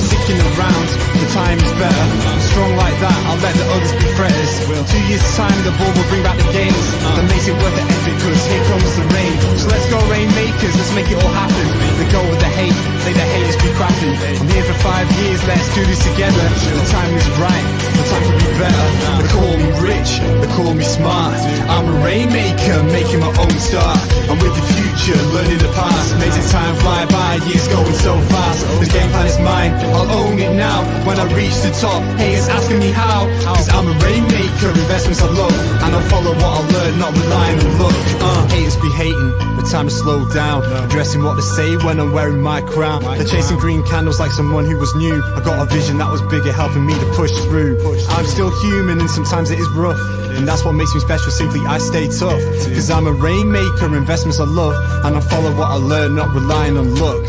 Sticking around, the time is better. Strong like that, I'll let the others be fretters. 2 years time the ball will bring back the gains. That makes it worth the effort cause here comes the rain. So let's go rainmakers, let's make it all happen. Let go with the hate, let the haters be crapping. I'm here for 5 years, let's do this together. The time is right, the time could be better. They call me rich, they call me smart. I'm a rainmaker, making my own start. I'm with the future, learning the past. Makes the time fly by, years going so fast. The game plan is mine, I'll own it now. When I reach the top, haters asking me how. Cause I'm a rainmaker, investments I love. And I follow what I learn, not relying on luck. Haters be hating, the time to slow down. Addressing what they say when I'm wearing my crown. They're chasing green candles like someone who was new. I got a vision that was bigger, helping me to push through. I'm still human and sometimes it is rough, and that's what makes me special, simply I stay tough. Cause I'm a rainmaker, investments I love. And I follow what I learn, not relying on luck.